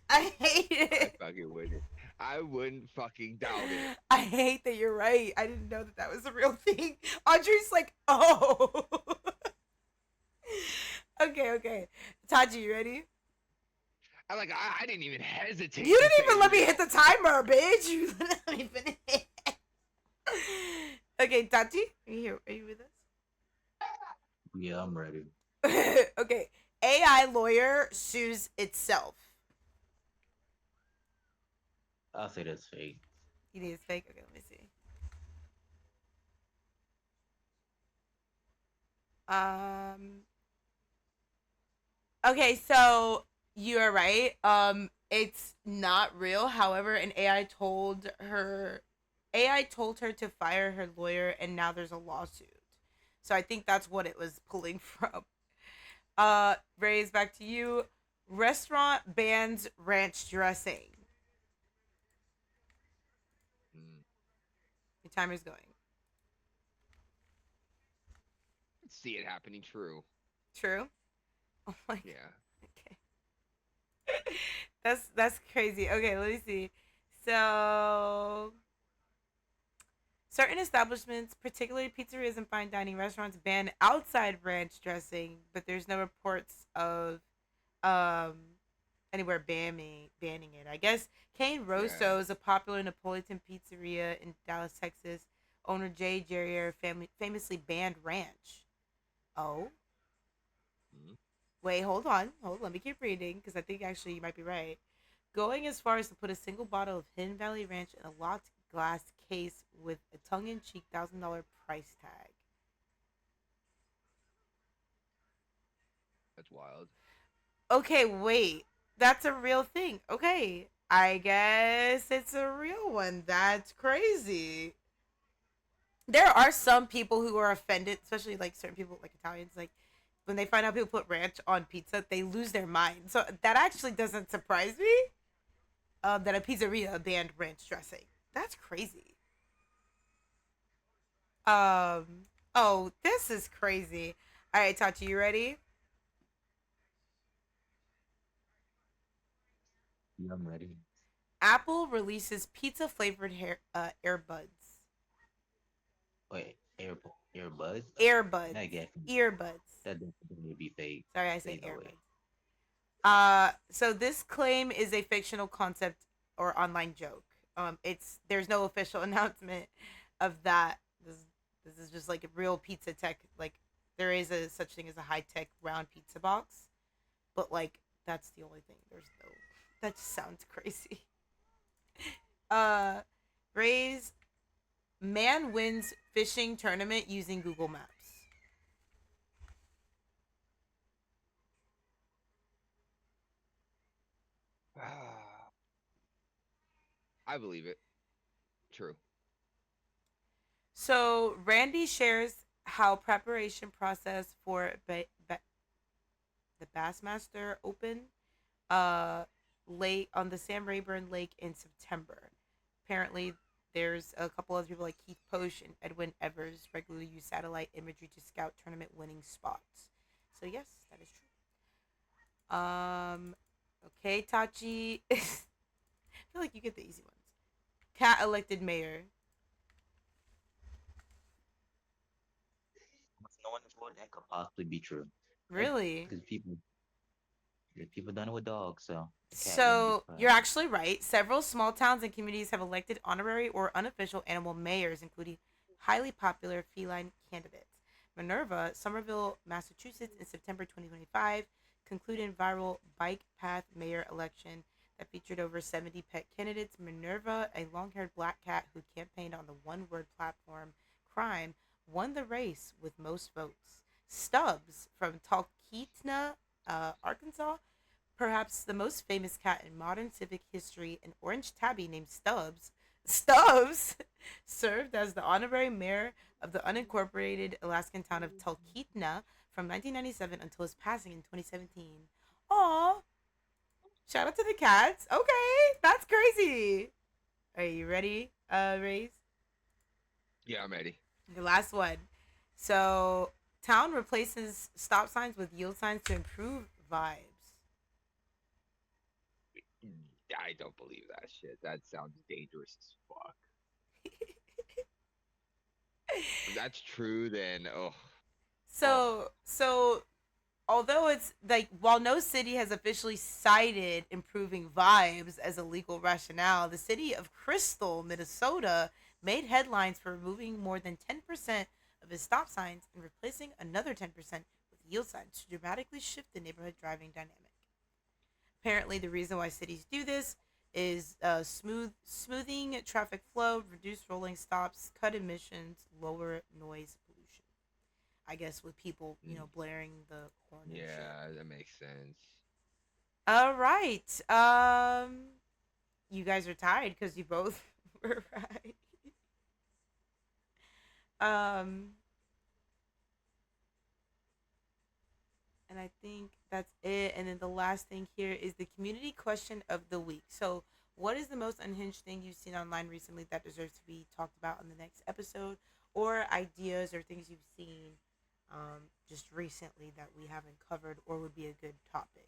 I hate it. I fucking wouldn't. I wouldn't fucking doubt it. I hate that you're right. I didn't know that that was a real thing. Audrey's like, oh. Okay. Taji, you ready? I didn't even hesitate. You didn't even let me hit the timer, bitch. You let me finish. Okay, Tati, are you here? Are you with us? Yeah, I'm ready. Okay. AI lawyer sues itself. I'll say that's fake. You think it's fake? Okay, let me see. Okay, so you're right. It's not real. However, an AI told her to fire her lawyer, and now there's a lawsuit. So I think that's what it was pulling from. Raise, back to you. Restaurant bans ranch dressing. Your timer's going. See it happening. True. True? Oh my. Yeah. Okay. That's crazy. Okay, let me see. So, certain establishments, particularly pizzerias and fine dining restaurants, ban outside ranch dressing, but there's no reports of anywhere banning it. I guess Cane Rosso is a popular Napolitan pizzeria in Dallas, Texas. Owner Jay Jerrier famously banned ranch. Oh. Wait, hold on. Let me keep reading, because I think actually you might be right. Going as far as to put a single bottle of Hidden Valley Ranch in a locked glass case with a tongue-in-cheek $1,000 price tag. That's wild. Okay, wait. That's a real thing. Okay. I guess it's a real one. That's crazy. There are some people who are offended, especially like certain people, like Italians, like when they find out people put ranch on pizza, they lose their mind. So that actually doesn't surprise me. That a pizzeria banned ranch dressing. That's crazy. Oh, this is crazy. All right, Tachi, you ready? Yeah, I'm ready. Apple releases pizza flavored earbuds. Wait, earbuds? Earbuds. Earbuds. That definitely be fake. Sorry, I said no earbuds. So this claim is a fictional concept or online joke. There's no official announcement of that. This is just like a real pizza tech. Like there is a such thing as a high tech round pizza box, but like that's the only thing. There's no. That just sounds crazy. Ray's man wins fishing tournament using Google Maps. I believe it. True. So Randy shares how preparation process for the Bassmaster Open late on the Sam Rayburn Lake in September. Apparently, there's a couple of people like Keith Posh and Edwin Evers regularly use satellite imagery to scout tournament winning spots. So yes, that is true. Okay, Tachi. feel like you get the easy ones. Cat elected mayor. No one thought that could possibly be true. Really? Because people done it with dogs, so. So you're actually right. Several small towns and communities have elected honorary or unofficial animal mayors, including highly popular feline candidates. Minerva, Somerville, Massachusetts, in September 2025, concluded viral bike path mayor election that featured over 70 pet candidates. Minerva, a long-haired black cat who campaigned on the one-word platform crime, won the race with most votes. Stubbs from Talkeetna, Arkansas, perhaps the most famous cat in modern civic history, an orange tabby named Stubbs, served as the honorary mayor of the unincorporated Alaskan town of Talkeetna from 1997 until his passing in 2017. Aw! Shout out to the cats. Okay, that's crazy. Are you ready, Raze? Yeah, I'm ready. The last one. So, town replaces stop signs with yield signs to improve vibes. I don't believe that shit. That sounds dangerous as fuck. If that's true, then So although it's like while no city has officially cited improving vibes as a legal rationale, the city of Crystal, Minnesota, made headlines for removing more than 10% of its stop signs and replacing another 10% with yield signs to dramatically shift the neighborhood driving dynamic. Apparently, the reason why cities do this is smoothing traffic flow, reduce rolling stops, cut emissions, lower noise pollution. I guess with people, blaring the horn. And shit. That makes sense. All right. You guys are tied because you both were right. And I think that's it. And then the last thing here is the community question of the week. So, what is the most unhinged thing you've seen online recently that deserves to be talked about in the next episode? Or ideas or things you've seen just recently that we haven't covered or would be a good topic?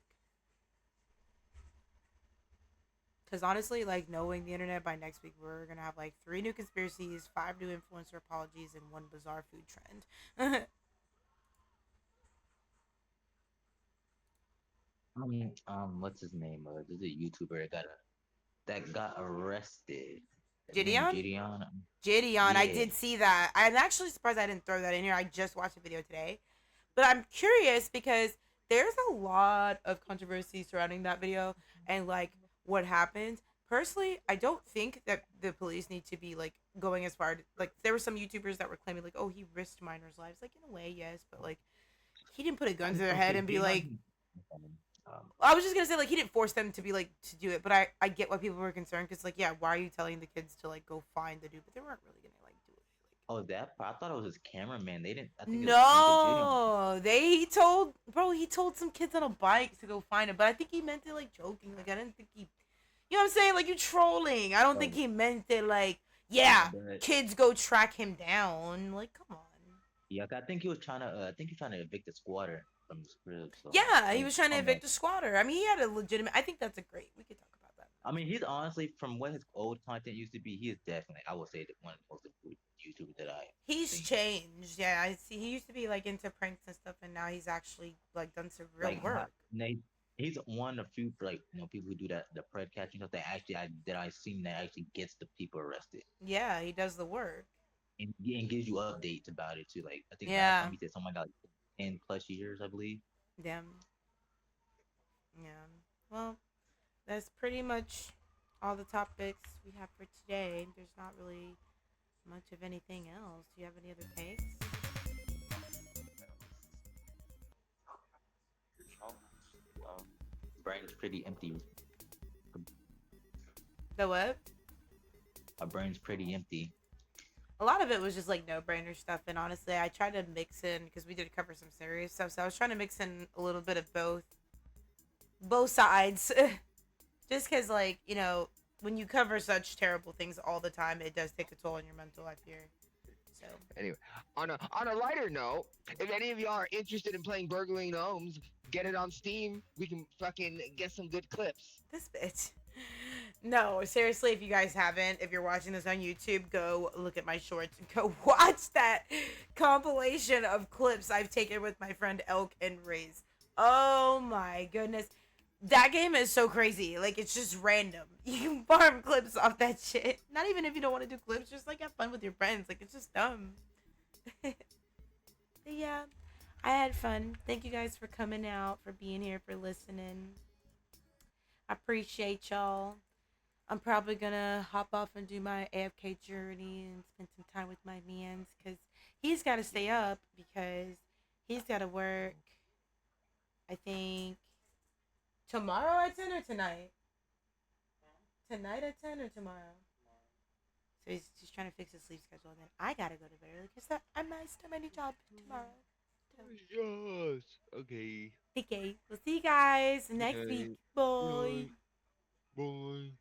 Because honestly, like, knowing the internet, by next week, we're going to have like 3 new conspiracies, 5 new influencer apologies, and 1 bizarre food trend. What's his name? There's a YouTuber that got arrested. Gideon? Gideon, Yeah. I did see that. I'm actually surprised I didn't throw that in here. I just watched the video today. But I'm curious because there's a lot of controversy surrounding that video and like what happened. Personally, I don't think that the police need to be like going as far. Like there were some YouTubers that were claiming like, oh, he risked minors' lives. Like in a way, yes, but like he didn't put a gun to their head and be like. I was just gonna say like he didn't force them to be like to do it, but I get why people were concerned because like why are you telling the kids to like go find the dude? But they weren't really gonna like do it. Oh, that part? I thought it was his cameraman. They didn't. I think No, he told some kids on a bike to go find him, but I think he meant it like joking. Like I didn't think he, you know what I'm saying? Like you trolling. I don't think he meant it like kids go track him down. Like come on. Yeah, I think he was trying to. I think he's trying to evict the squatter from his crib. So. Yeah, he was trying to evict a squatter. I mean, he had a legitimate. I think that's a great. We could talk about that. I mean, he's honestly from what his old content used to be. He is definitely, I would say, one of the most improved YouTubers that I. He's changed. Yeah, I see. He used to be like into pranks and stuff, and now he's actually like done some real work. He's one of the few like people who do the pred catching stuff that actually I've seen that actually gets the people arrested. Yeah, he does the work. And gives you updates about it too. Like I think last time he said something like 10+ years, I believe. Damn. Yeah. Well, that's pretty much all the topics we have for today. There's not really much of anything else. Do you have any other takes? Brain's pretty empty. The what? My brain's pretty empty. A lot of it was just like no-brainer stuff, and honestly, I tried to mix in because we did cover some serious stuff, so I was trying to mix in a little bit of both sides, just because like when you cover such terrible things all the time, it does take a toll on your mental life here. So anyway, on a lighter note, if any of y'all are interested in playing Burgling Gnomes, get it on Steam. We can fucking get some good clips. This bitch. No, seriously, if you guys haven't, if you're watching this on YouTube, go look at my shorts and go watch that compilation of clips I've taken with my friend Elk and Riz. Oh my goodness. That game is so crazy. Like, it's just random. You can farm clips off that shit. Not even if you don't want to do clips, just like have fun with your friends. Like, it's just dumb. But yeah, I had fun. Thank you guys for coming out, for being here, for listening. I appreciate y'all. I'm probably gonna hop off and do my AFK journey and spend some time with my mans because he's got to stay up because he's got to work. I think tomorrow at 10 or tonight? Tonight at 10 or tomorrow? So he's just trying to fix his sleep schedule. And then I gotta go to bed early because I might start my new job tomorrow. Yes. Okay. Okay. We'll see you guys next week. Bye. Bye.